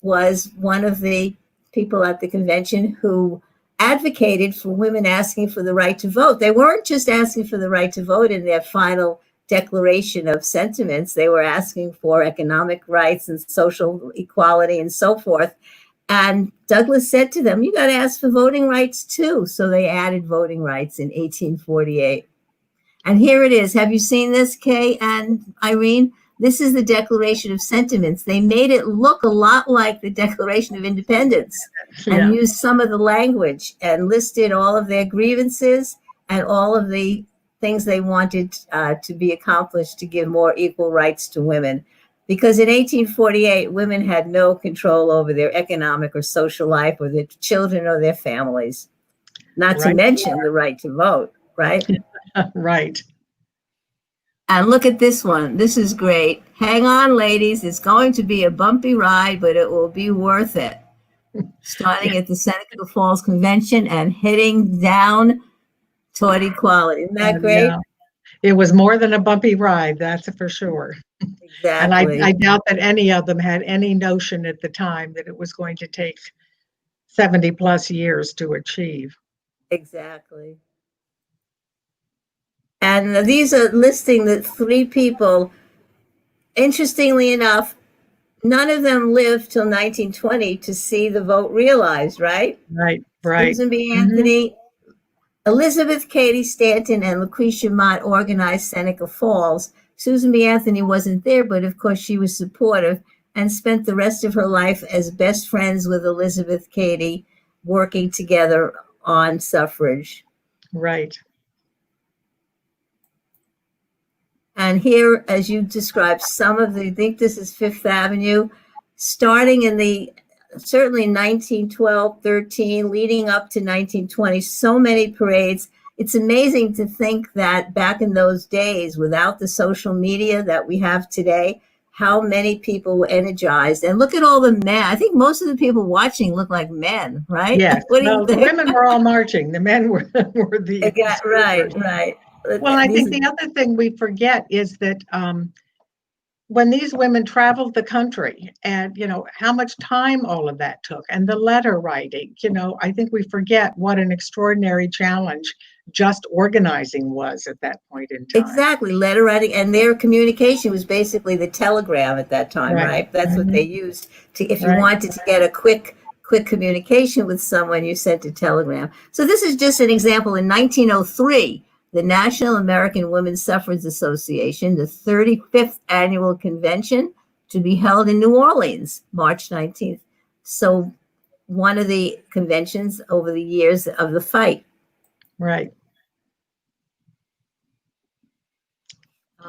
was one of the people at the convention who advocated for women asking for the right to vote. They weren't just asking for the right to vote in their final declaration of sentiments. They were asking for economic rights and social equality and so forth. And Douglass said to them, you got to ask for voting rights too. So they added voting rights in 1848. And here it is. Have you seen this, Kay and Irene? This is the Declaration of Sentiments. They made it look a lot like the Declaration of Independence and used some of the language and listed all of their grievances and all of the things they wanted to be accomplished to give more equal rights to women. Because in 1848, women had no control over their economic or social life or their children or their families, not to mention the right to vote, right? Right. And look at this one. This is great. Hang on, ladies. It's going to be a bumpy ride, but it will be worth it. Starting at the Seneca Falls Convention and heading down toward equality. Isn't that great? Yeah. It was more than a bumpy ride, that's for sure. Exactly. And I doubt that any of them had any notion at the time that it was going to take 70 plus years to achieve. Exactly. And these are listing the 3 people. Interestingly enough, none of them lived till 1920 to see the vote realized, right? Right. Susan B. Anthony, Elizabeth Cady Stanton, and Lucretia Mott organized Seneca Falls. Susan B. Anthony wasn't there, but of course she was supportive and spent the rest of her life as best friends with Elizabeth Cady, working together on suffrage. Right. And here, as you described, some of the, I think this is Fifth Avenue, starting in certainly 1912, 13, leading up to 1920, so many parades. It's amazing to think that back in those days, without the social media that we have today, how many people were energized. And look at all the men. I think most of the people watching look like men, right? Yes. Well, the women were all marching. The men were the... Right. Well, I think the other thing we forget is that when these women traveled the country and, how much time all of that took and the letter writing, I think we forget what an extraordinary challenge just organizing was at that point in time. Exactly. Letter writing, and their communication was basically the telegram at that time, right? That's what they used if you wanted to get a quick communication with someone, you sent a telegram. So this is just an example. In 1903, the National American Women's Suffrage Association, the 35th annual convention, to be held in New Orleans, March 19th. So one of the conventions over the years of the fight. Right.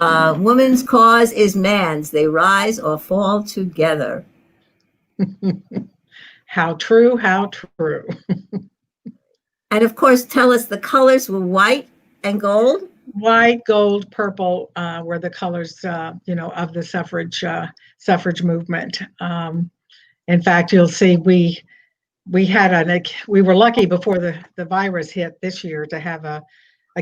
Women's cause is man's. They rise or fall together. How true, how true. And of course, tell us the colors were white and gold. white, gold, purple were the colors, of the suffrage movement. In fact, you'll see we were lucky before the virus hit this year to have a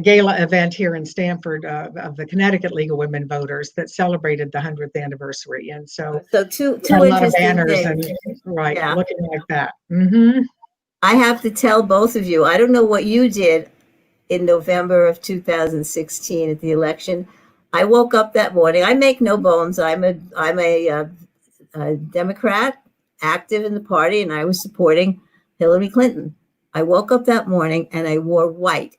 gala event here in Stamford of the Connecticut League of Women Voters that celebrated the 100th anniversary. And so two had a lot of interesting banners things. and Yeah. looking like that. Mm-hmm. I have to tell both of you, I don't know what you did in November of 2016 at the election. I woke up that morning. I make no bones. I'm a Democrat, active in the party, and I was supporting Hillary Clinton. I woke up that morning and I wore white,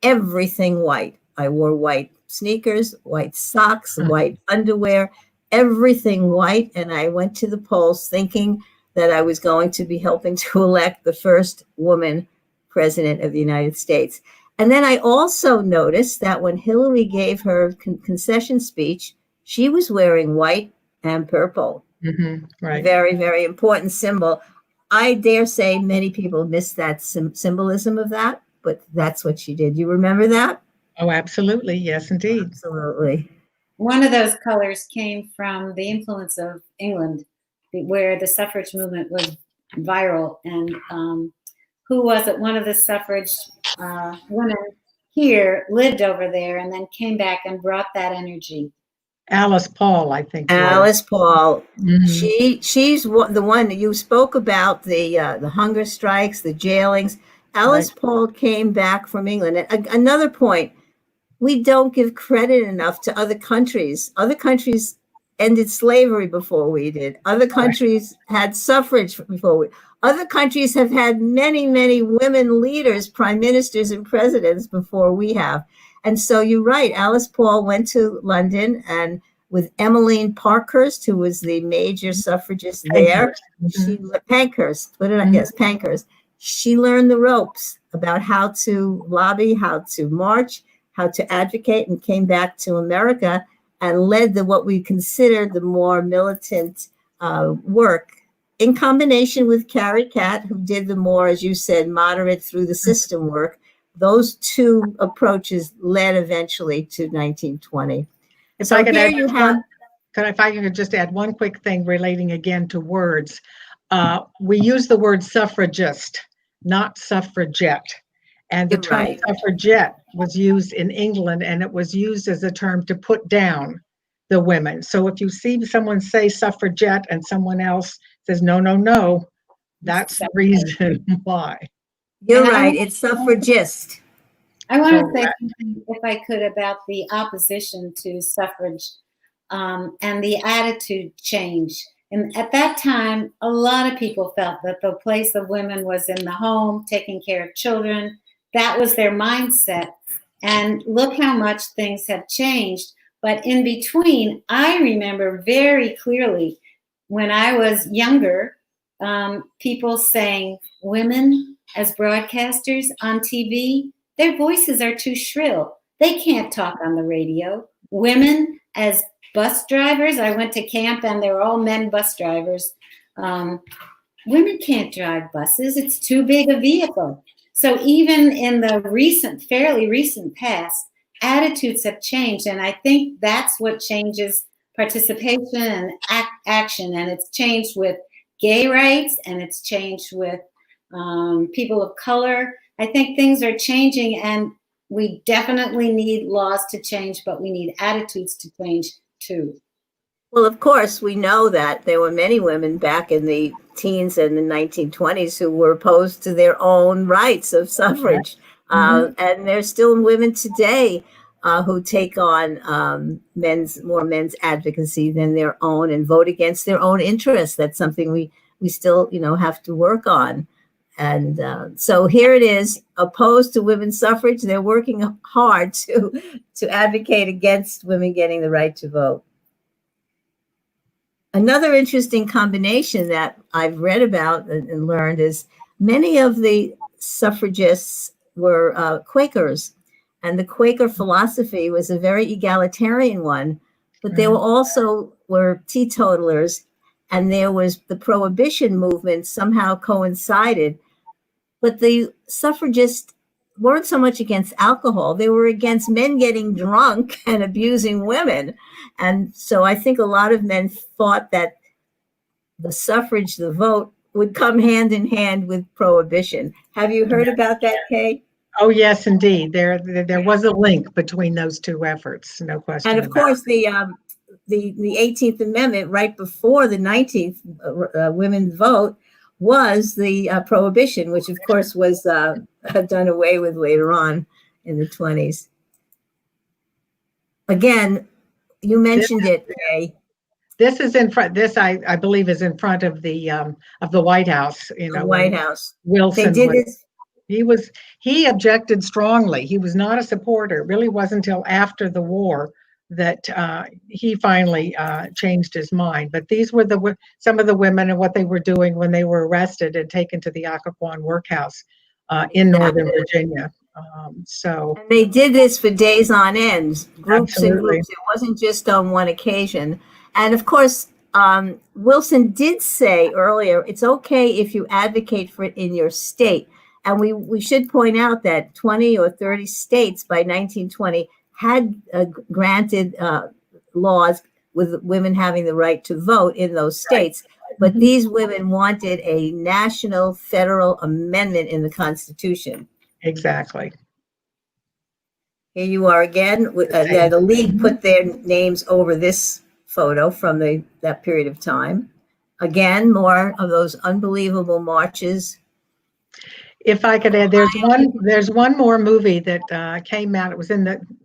everything white. I wore white sneakers, white socks, white underwear, everything white. And I went to the polls thinking that I was going to be helping to elect the first woman president of the United States. And then I also noticed that when Hillary gave her concession speech, she was wearing white and purple. Mm-hmm. Right. Very, very important symbol. I dare say many people miss that symbolism of that, but that's what she did. You remember that? Oh, absolutely. Yes, indeed. Absolutely. One of those colors came from the influence of England, where the suffrage movement was viral. And who was it? One of the suffrage women here lived over there and then came back and brought that energy. Alice Paul, I think. Alice Paul. Mm-hmm. She's the one that you spoke about, the hunger strikes, the jailings. Alice Paul came back from England. Another point, we don't give credit enough to other countries. Other countries ended slavery before we did. Other countries had suffrage before we. Other countries have had many, many women leaders, prime ministers and presidents before we have. And so you're right. Alice Paul went to London and with Emmeline Parkhurst, who was the major suffragist there. Pankhurst. What did I guess? Pankhurst. She learned the ropes about how to lobby, how to march, how to advocate, and came back to America and led what we consider the more militant work in combination with Carrie Catt, who did the more, as you said, moderate through the system work. Those two approaches led eventually to 1920. If I could just add one quick thing relating again to words. We use the word suffragist, not suffragette. And the term suffragette was used in England, and it was used as a term to put down the women. So if you see someone say suffragette and someone else says, no, no, no, that's the reason why. You're right. It's suffragist. I want to say something, if I could, about the opposition to suffrage and the attitude change. And at that time, a lot of people felt that the place of women was in the home, taking care of children. That was their mindset. And look how much things have changed. But in between, I remember very clearly when I was younger, people saying women as broadcasters on TV, their voices are too shrill. They can't talk on the radio. Women as bus drivers, I went to camp and they were all men bus drivers. Women can't drive buses. It's too big a vehicle. So even in the fairly recent past, attitudes have changed. And I think that's what changes participation and action. And it's changed with gay rights and it's changed with people of color. I think things are changing and we definitely need laws to change, but we need attitudes to change too. Well, of course, we know that there were many women back in the teens and the 1920s who were opposed to their own rights of suffrage. And there's still women today who take on men's advocacy than their own and vote against their own interests. That's something we still, have to work on. And so here it is, opposed to women's suffrage. They're working hard to advocate against women getting the right to vote. Another interesting combination that I've read about and learned is many of the suffragists were Quakers, and the Quaker philosophy was a very egalitarian one, but they were teetotalers, and there was the prohibition movement somehow coincided. But the suffragists weren't so much against alcohol. They were against men getting drunk and abusing women. And so I think a lot of men thought that the suffrage, the vote, would come hand in hand with prohibition. Have you heard about that, Kay? Oh, yes, indeed. There was a link between those two efforts, no question. And of course, the 18th Amendment, right before the 19th women's vote, was the prohibition, which of course was done away with later on in the 20s. Again, you mentioned it, Kay. This is in front. This I believe is in front of the White House. You know, The White House. Wilson. They did this. He objected strongly. He was not a supporter. It really wasn't until after the war that he finally changed his mind. But these were some of the women and what they were doing when they were arrested and taken to the Occoquan workhouse in Northern Virginia. So and they did this for days on end, groups absolutely. and groups. It wasn't just on one occasion. And of course, Wilson did say earlier, it's okay if you advocate for it in your state. And we should point out that 20 or 30 states by 1920 had granted laws with women having the right to vote in those states. But these women wanted a national federal amendment in the Constitution. Exactly. Here you are again. The league put their names over this photo from that period of time. Again, more of those unbelievable marches. If I could add, there's one more movie that came out. It was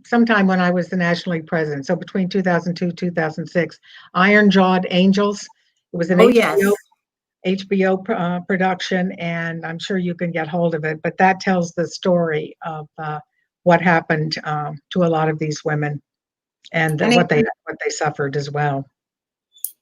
sometime when I was the National League president. So between 2002, 2006, Iron Jawed Angels. It was an HBO production, and I'm sure you can get hold of it. But that tells the story of what happened to a lot of these women and what they suffered as well.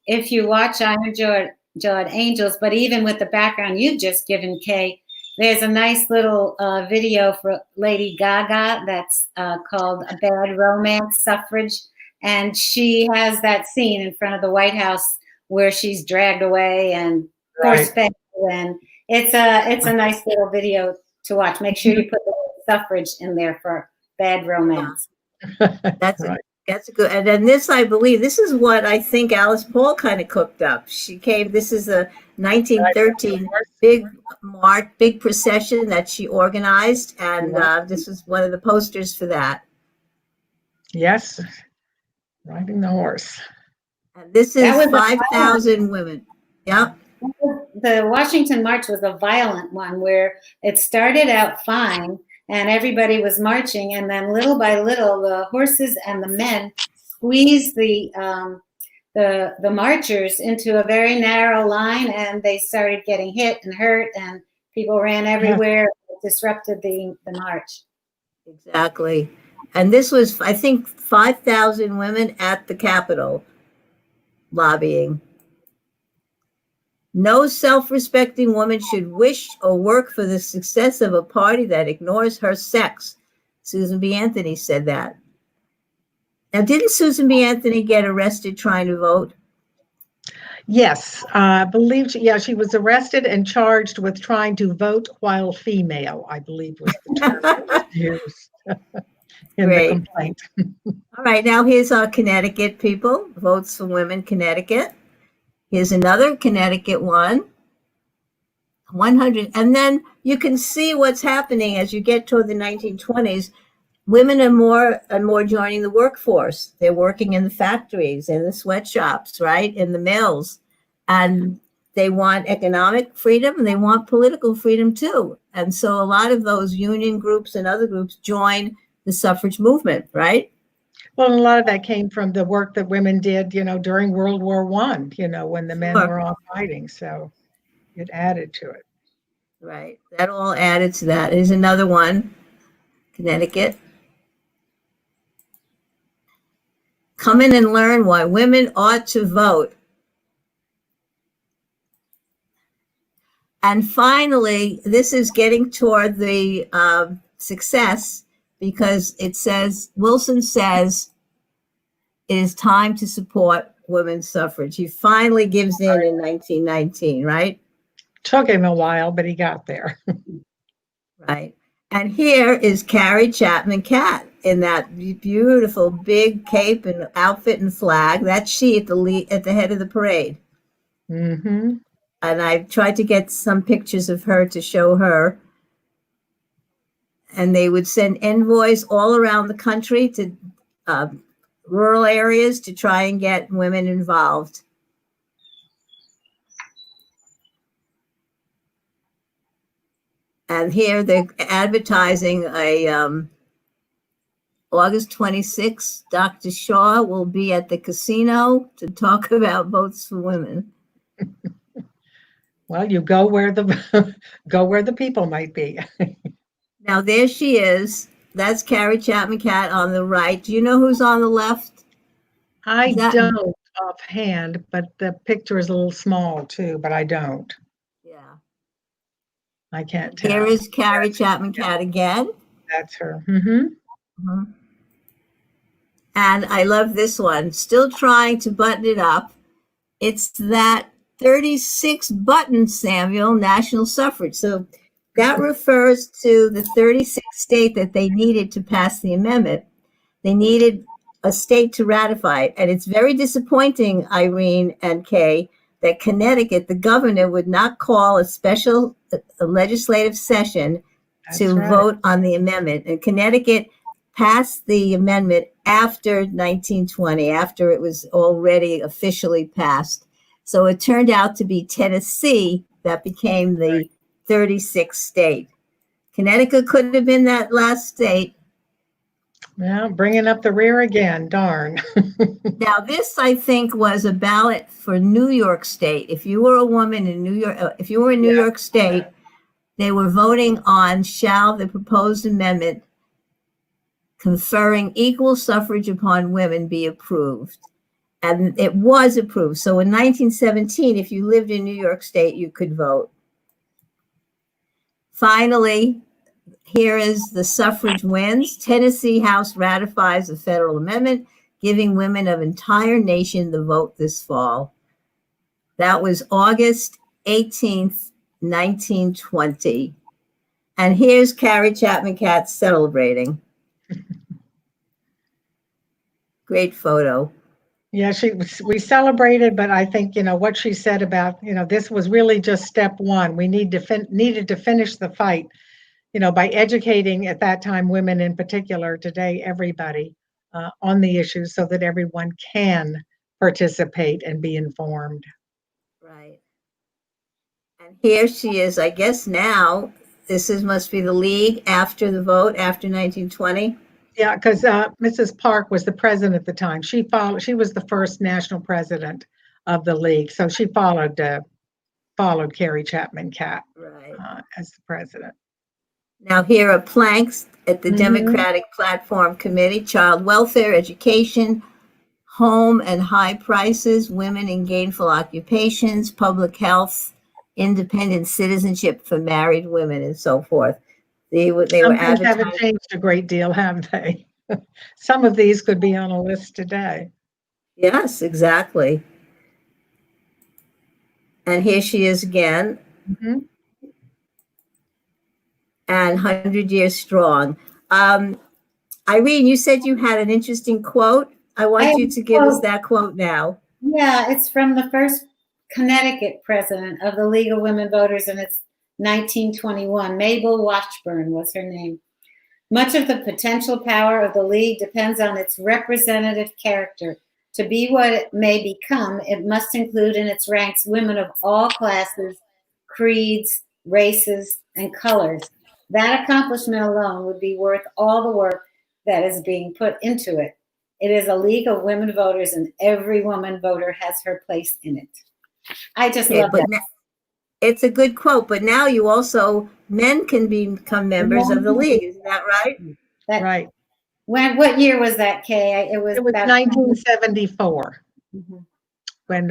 If you watch Iron Jawed Angels, but even with the background you've just given, Kay, there's a nice little video for Lady Gaga that's called A Bad Romance Suffrage. And she has that scene in front of the White House where she's dragged away and horseback. And it's a nice little video to watch. Make sure you put the suffrage in there for Bad Romance. That's right. That's good. And then this, I believe, this is what I think Alice Paul kind of cooked up. This is a 1913 big procession that she organized. And this is one of the posters for that. Yes. Riding the horse. And this is 5,000 women. Yep. The Washington March was a violent one where it started out fine. And everybody was marching, and then little by little, the horses and the men squeezed the marchers into a very narrow line, and they started getting hit and hurt, and people ran everywhere. It disrupted the march. Exactly. And this was, I think, 5,000 women at the Capitol lobbying. No self-respecting woman should wish or work for the success of a party that ignores her sex. Susan B. Anthony said that. Now, didn't Susan B. Anthony get arrested trying to vote? Yes, I believe she was arrested and charged with trying to vote while female, I believe was the term that was used in the complaint. All right, now here's our Connecticut people. Votes for Women, Connecticut. Here's another Connecticut one. 100. And then you can see what's happening as you get toward the 1920s. Women are more and more joining the workforce. They're working in the factories, in the sweatshops, right? In the mills. And they want economic freedom and they want political freedom too. And so a lot of those union groups and other groups join the suffrage movement, right? Well, a lot of that came from the work that women did, during World War I, when the men were all fighting. So it added to it. Right. That all added to that. Here's another one, Connecticut. Come in and learn why women ought to vote. And finally, this is getting toward the success, because it says, Wilson says, it is time to support women's suffrage. He finally gives in 1919, right? Took him a while, but he got there. Right. And here is Carrie Chapman Catt in that beautiful big cape and outfit and flag. That's she at the head of the parade. Mm-hmm. And I tried to get some pictures of her to show her. And they would send envoys all around the country to rural areas to try and get women involved. And here they're advertising a August 26th, Dr. Shaw will be at the casino to talk about votes for women. Well, you go where the go where the people might be. Now there she is. That's Carrie Chapman Catt on the right. Do you know who's on the left? I don't offhand, but the picture is a little small too, but I don't. Yeah. I can't tell. Here is Carrie Chapman Catt again. That's her. Mm-hmm. Mm-hmm. And I love this one. Still trying to button it up. It's that 36 button, Samuel, national suffrage. So that refers to the 36th state that they needed to pass the amendment. They needed a state to ratify it. And it's very disappointing, Irene and Kay, that Connecticut, the governor, would not call a special legislative session to vote on the amendment. And Connecticut passed the amendment after 1920, after it was already officially passed. So it turned out to be Tennessee that became the 36th state. Connecticut couldn't have been that last state. Well, bringing up the rear again, darn. Now, this, I think, was a ballot for New York State. If you were a woman in New York, if you were in New York State, they were voting on shall the proposed amendment conferring equal suffrage upon women be approved. And it was approved. So in 1917, if you lived in New York State, you could vote. Finally, here is the suffrage wins. Tennessee House ratifies the federal amendment, giving women of entire nation the vote this fall. That was August 18th, 1920. And here's Carrie Chapman Catt celebrating. Great photo. Yeah, we celebrated, but I think, what she said about, this was really just step one. We needed to finish the fight, by educating at that time women in particular, today everybody, on the issues so that everyone can participate and be informed. Right. And here she is, I guess now, must be the League after the vote, after 1920. Yeah, because Mrs. Park was the president at the time. She was the first national president of the League, so she followed Carrie Chapman Catt as the president. Now here are planks at the Democratic Platform Committee: child welfare, education, home and high prices, women in gainful occupations, public health, independent citizenship for married women, and so forth. They were advertising. Haven't changed a great deal, have they? Some of these could be on a list today. Yes, exactly. And here she is again. Mm-hmm. And 100 years strong. Irene, you said you had an interesting quote. I want you to give us that quote now. Yeah, it's from the first Connecticut president of the League of Women Voters, and it's 1921. Mabel Washburn was her name. Much of the potential power of the League depends on its representative character. To be what it may become, it must include in its ranks women of all classes, creeds, races, and colors. That accomplishment alone would be worth all the work that is being put into it. It is a League of Women Voters, and every woman voter has her place in it. I just love that. It's a good quote, but now men can become members of the League. Isn't that right? Right. What year was that, Kay? It was about 1974 when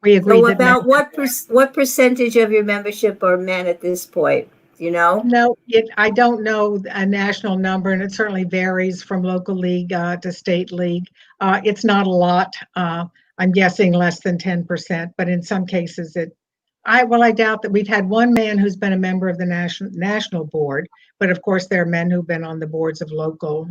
we agreed. So about what percentage of your membership are men at this point? Do you know? No, I don't know a national number, and it certainly varies from local league to state league. It's not a lot. I'm guessing less than 10%, but in some cases I doubt that. We've had one man who's been a member of the national board, but of course there are men who've been on the boards of local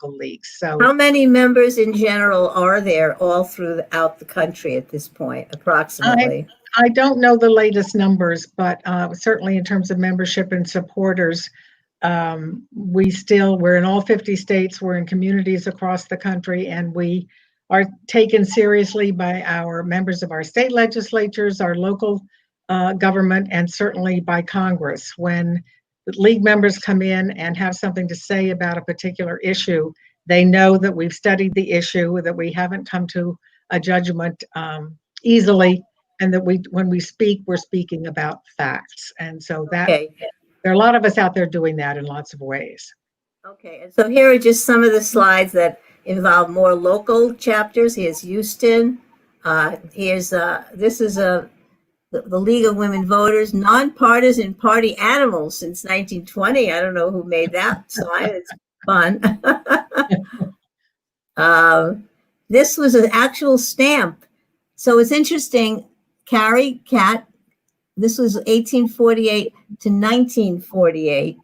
leagues. So How many members in general are there all throughout the country at this point, approximately? I don't know the latest numbers, but certainly in terms of membership and supporters, we're in all 50 states, we're in communities across the country, and we are taken seriously by our members of our state legislatures, our local government, and certainly by Congress. When the league members come in and have something to say about a particular issue, they know that we've studied the issue, that we haven't come to a judgment easily, and that when we speak, we're speaking about facts. And so that Okay. there are a lot of us out there doing that in lots of ways. Okay, and so here are just some of the slides that involve more local chapters. Here's Houston. This is the League of Women Voters, nonpartisan party animals since 1920. I don't know who made that slide. It's fun. This was an actual stamp. So it's interesting. Carrie Cat. This was 1848 to 1948.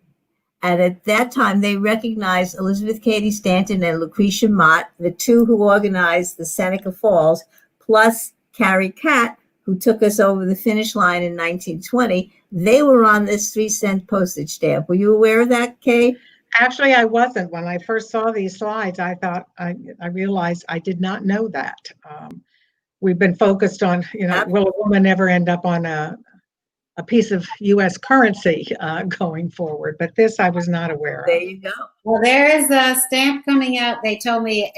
And at that time, they recognized Elizabeth Cady Stanton and Lucretia Mott, the two who organized the Seneca Falls, plus Carrie Cat, who took us over the finish line in 1920. They were on this 3-cent postage stamp. Were you aware of that, Kay? Actually, I wasn't. When I first saw these slides, I realized I did not know that. We've been focused on, will a woman ever end up on a piece of U.S. currency going forward? But this I was not aware of. There you go. Well, there is a stamp coming out, they told me,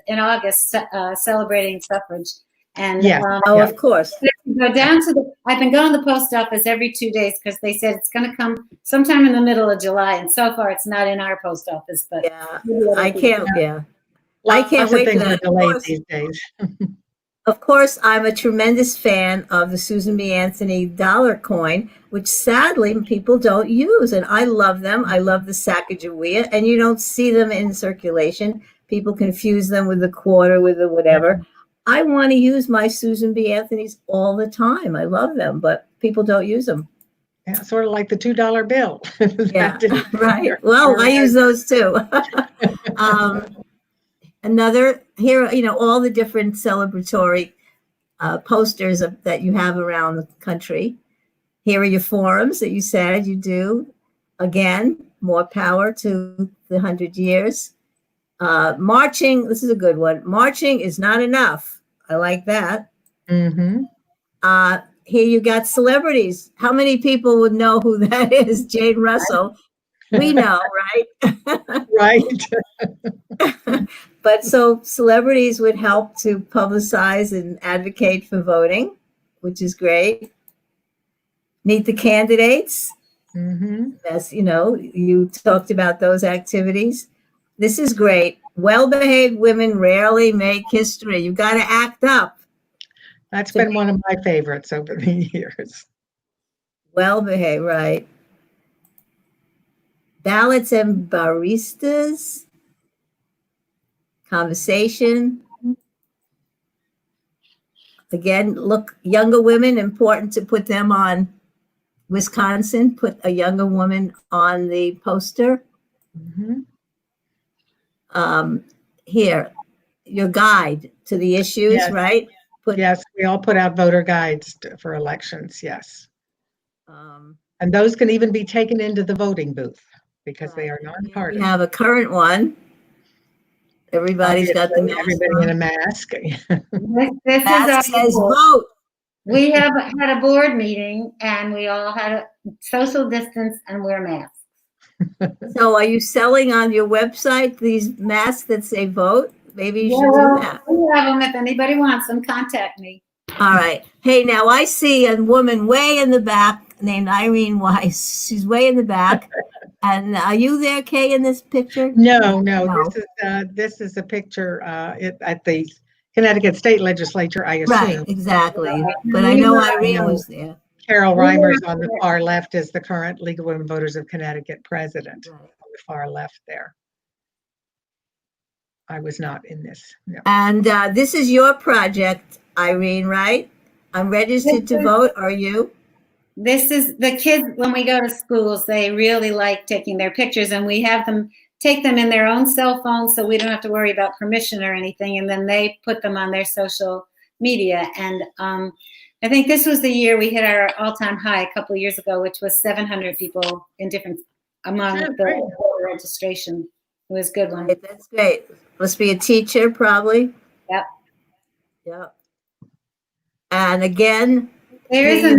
in August, celebrating suffrage. And Yeah. Of course. Go down to I've been going to the post office every 2 days because they said it's going to come sometime in the middle of July. And so far, it's not in our post office. But Yeah, I can't wait Lots for of things are that. delayed these days. Of course, I'm a tremendous fan of the Susan B. Anthony dollar coin, which sadly people don't use. And I love them. I love the Sacagawea, and you don't see them in circulation. People confuse them with the quarter, with the whatever. I want to use my Susan B. Anthony's all the time. I love them, but people don't use them. Yeah, sort of like the $2 bill. Yeah, right. Well, I use those too. Another here, all the different celebratory posters that you have around the country. Here are your forums that you said you do. Again, more power to the 100 years. Marching, this is a good one. Marching is not enough. I like that. Mm-hmm. Here you got celebrities. How many people would know who that is? Jane Russell. We know, right? Right. But so celebrities would help to publicize and advocate for voting, which is great. Meet the candidates. Mm-hmm. As you talked about those activities. This is great. Well-behaved women rarely make history. You got to act up. That's been one of my favorites over the years. Well-behaved, right. Ballots and baristas. Conversation. Again, look, younger women, important to put them on. Wisconsin, put a younger woman on the poster. Mm-hmm. Here, your guide to the issues, Yes. right? Yes, we all put out voter guides for elections, yes. And those can even be taken into the voting booth because they are nonpartisan. We have a current one. Everybody's got the mask. Everybody in a mask. this Mask is says vote. We have had a board meeting and we all had a social distance and wear masks. So are you selling on your website these masks that say vote? Maybe you should do that. We have them. If anybody wants them, contact me. All right. Hey, now I see a woman way in the back named Irene Weiss. She's way in the back. And are you there, Kay, in this picture? No. This is a picture at the Connecticut State Legislature, I assume. Right, exactly. But I know Irene was there. Carol Reimers on the far left is the current League of Women Voters of Connecticut president. Right. On the far left there. I was not in this. No. And this is your project, Irene, right? I'm registered to vote. Are you? This is the kids, when we go to schools, they really like taking their pictures, and we have them take them in their own cell phones so we don't have to worry about permission or anything. And then they put them on their social media. And I think this was the year we hit our all-time high a couple of years ago, which was 700 people in different among the registration. It was a good one. That's great. Must be a teacher, probably. Yep. Yep. And again, there's a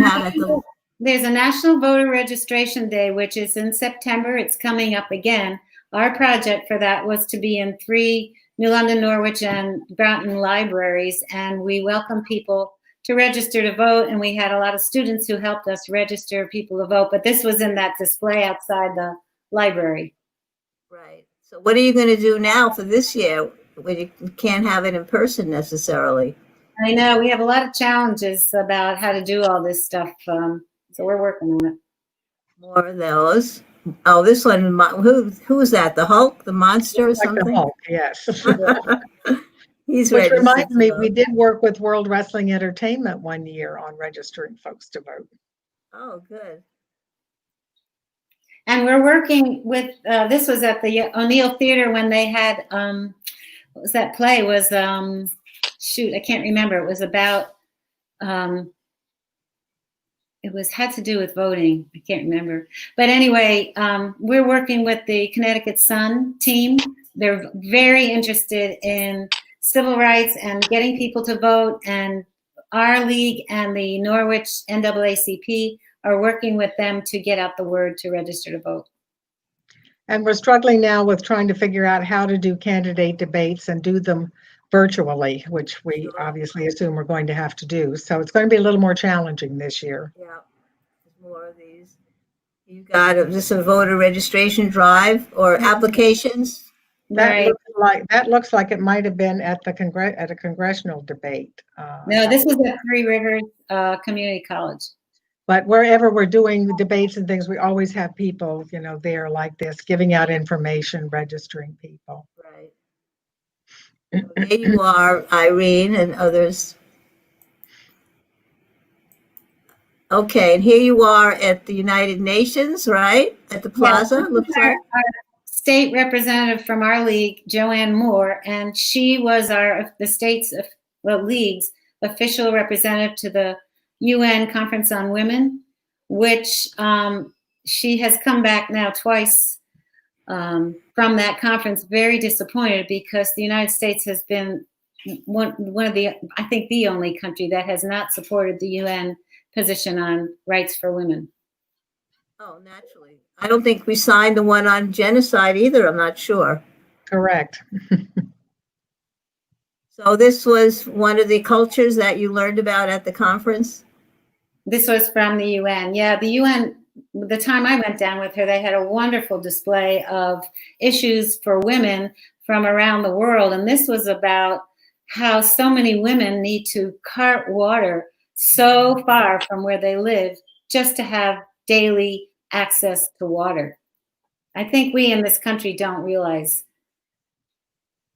National Voter Registration Day, which is in September. It's coming up again. Our project for that was to be in 3 New London, Norwich, and Groton libraries, and we welcome people to register to vote, and we had a lot of students who helped us register people to vote, but this was in that display outside the library. Right. So what are you going to do now for this year when you can't have it in person necessarily? I know, we have a lot of challenges about how to do all this stuff, so we're working on it. More of those. Oh, this one, who is that? The Hulk, the monster or something? Like the Hulk, yes. He's Which reminds me, vote. we did work with World Wrestling Entertainment one year on registering folks to vote. Oh, good. And we're working with, this was at the O'Neill Theater when they had, what was that play? Was, shoot, I can't remember. It was about, had to do with voting. I can't remember. But anyway, we're working with the Connecticut Sun team. They're very interested in civil rights and getting people to vote. And our league and the Norwich NAACP are working with them to get out the word to register to vote. And we're struggling now with trying to figure out how to do candidate debates and do them virtually, which we obviously assume we're going to have to do. So it's going to be a little more challenging this year. Yeah, there's more of these. You got just a voter registration drive or applications? That looks like it might have been at the at a congressional debate. No, this was at Three Rivers Community College. But wherever we're doing the debates and things, we always have people, there like this, giving out information, registering people. Right. So there you are, Irene and others. Okay, and here you are at the United Nations, right? At the plaza, looks like. Our state representative from our league, Joanne Moore, and she was the state's, league's official representative to the UN Conference on Women, which she has come back now twice from that conference, very disappointed because the United States has been one of the, I think the only country that has not supported the UN position on rights for women. Oh, naturally. I don't think we signed the one on genocide either. I'm not sure. Correct. So this was one of the cultures that you learned about at the conference? This was from the UN. Yeah, the UN, the time I went down with her, they had a wonderful display of issues for women from around the world. And this was about how so many women need to cart water so far from where they live just to have daily access to water. I think we in this country don't realize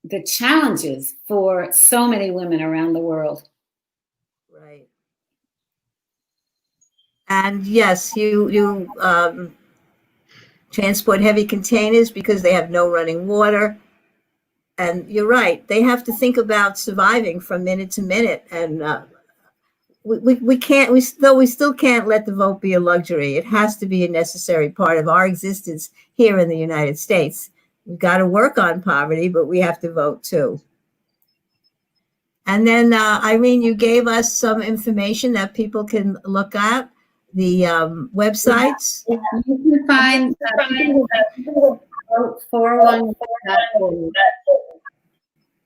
the challenges for so many women around the world. Right. And yes, you transport heavy containers because they have no running water. And you're right, they have to think about surviving from minute to minute. And we still can't let the vote be a luxury. It has to be a necessary part of our existence here in the United States. We've got to work on poverty, but we have to vote too. And then, Irene, you gave us some information that people can look at, the websites. You can find vote411.org.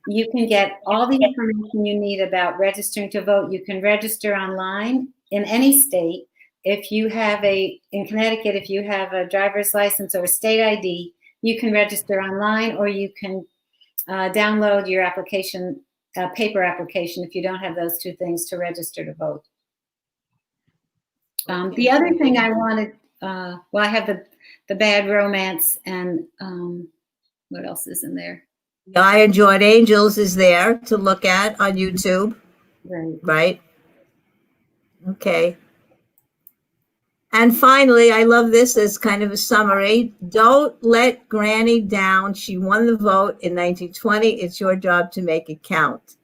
You can get all the information you need about registering to vote. You can register online in any state. If you have in Connecticut, if you have a driver's license or a state ID, you can register online, or you can download your application, paper application, if you don't have those two things to register to vote. The other thing I wanted, I have the Bad Romance, and what else is in there? I Enjoyed Angels is there to look at on YouTube, right? Okay. And finally, I love this as kind of a summary. Don't let Granny down. She won the vote in 1920. It's your job to make it count.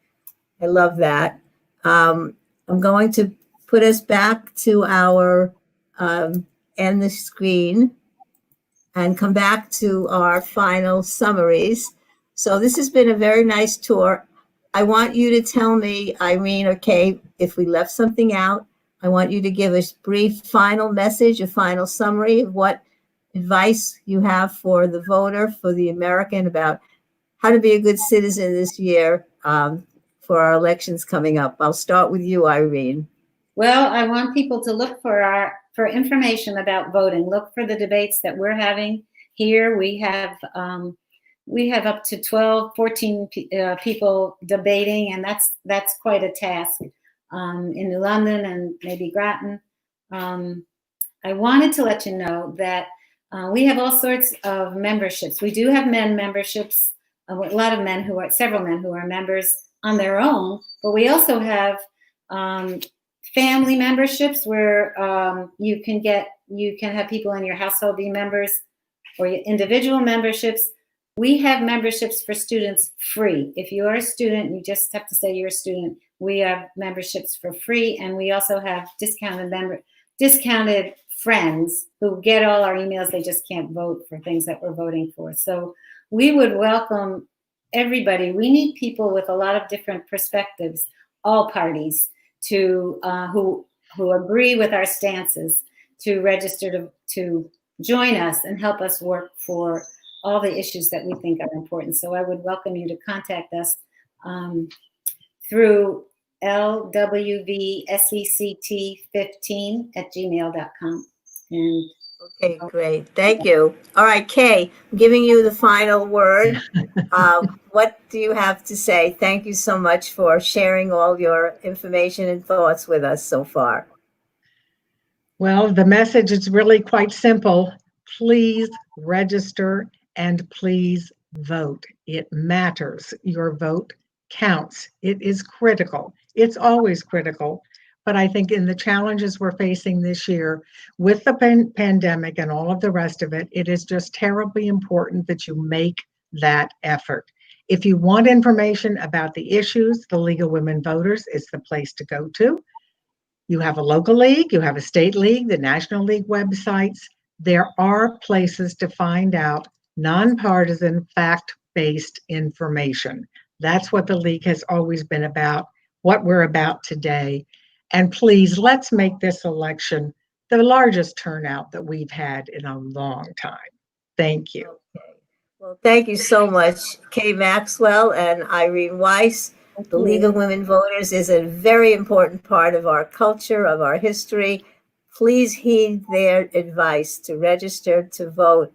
I love that. I'm going to put us back to our end the screen and come back to our final summaries. So this has been a very nice tour. I want you to tell me, Irene or Kay, if we left something out. I want you to give a brief final message, a final summary of what advice you have for the voter, for the American, about how to be a good citizen this year for our elections coming up. I'll start with you, Irene. Well, I want people to look for information about voting. Look for the debates that we're having here. We have up to 12, 14 people debating, and that's quite a task in New London and maybe Groton. I wanted to let you know that we have all sorts of memberships. We do have men memberships, several men who are members on their own, but we also have family memberships where you can have people in your household be members, or individual memberships. We have memberships for students free. If you are a student, you just have to say you're a student. We have memberships for free, and we also have discounted friends who get all our emails. They just can't vote for things that we're voting for. So we would welcome everybody. We need people with a lot of different perspectives, all parties, to who agree with our stances, to register to join us and help us work for all the issues that we think are important. So I would welcome you to contact us through lwvsect15@gmail.com. And okay, great. Thank you. All right, Kay, I'm giving you the final word. What do you have to say? Thank you so much for sharing all your information and thoughts with us so far. Well, the message is really quite simple. Please register and please vote. It matters. Your vote counts. It is critical. It's always critical. But I think in the challenges we're facing this year with the pandemic and all of the rest of it, it is just terribly important that you make that effort. If you want information about the issues, the League of Women Voters is the place to go to. You have a local league, you have a state league, the National League websites. There are places to find out nonpartisan, fact-based information. That's what the league has always been about, what we're about today. And please, let's make this election the largest turnout that we've had in a long time. Thank you. Okay. Well, thank you so much, Kay Maxwell and Irene Weiss. The League of Women Voters is a very important part of our culture, of our history. Please heed their advice to register, to vote,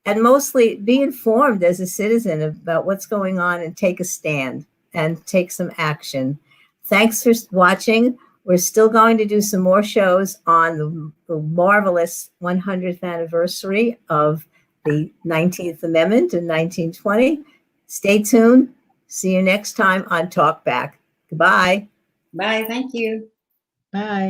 and mostly be informed as a citizen about what's going on and take a stand and take some action. Thanks for watching. We're still going to do some more shows on the marvelous 100th anniversary of the 19th Amendment in 1920. Stay tuned. See you next time on Talk Back. Goodbye. bye. Thank you. Bye.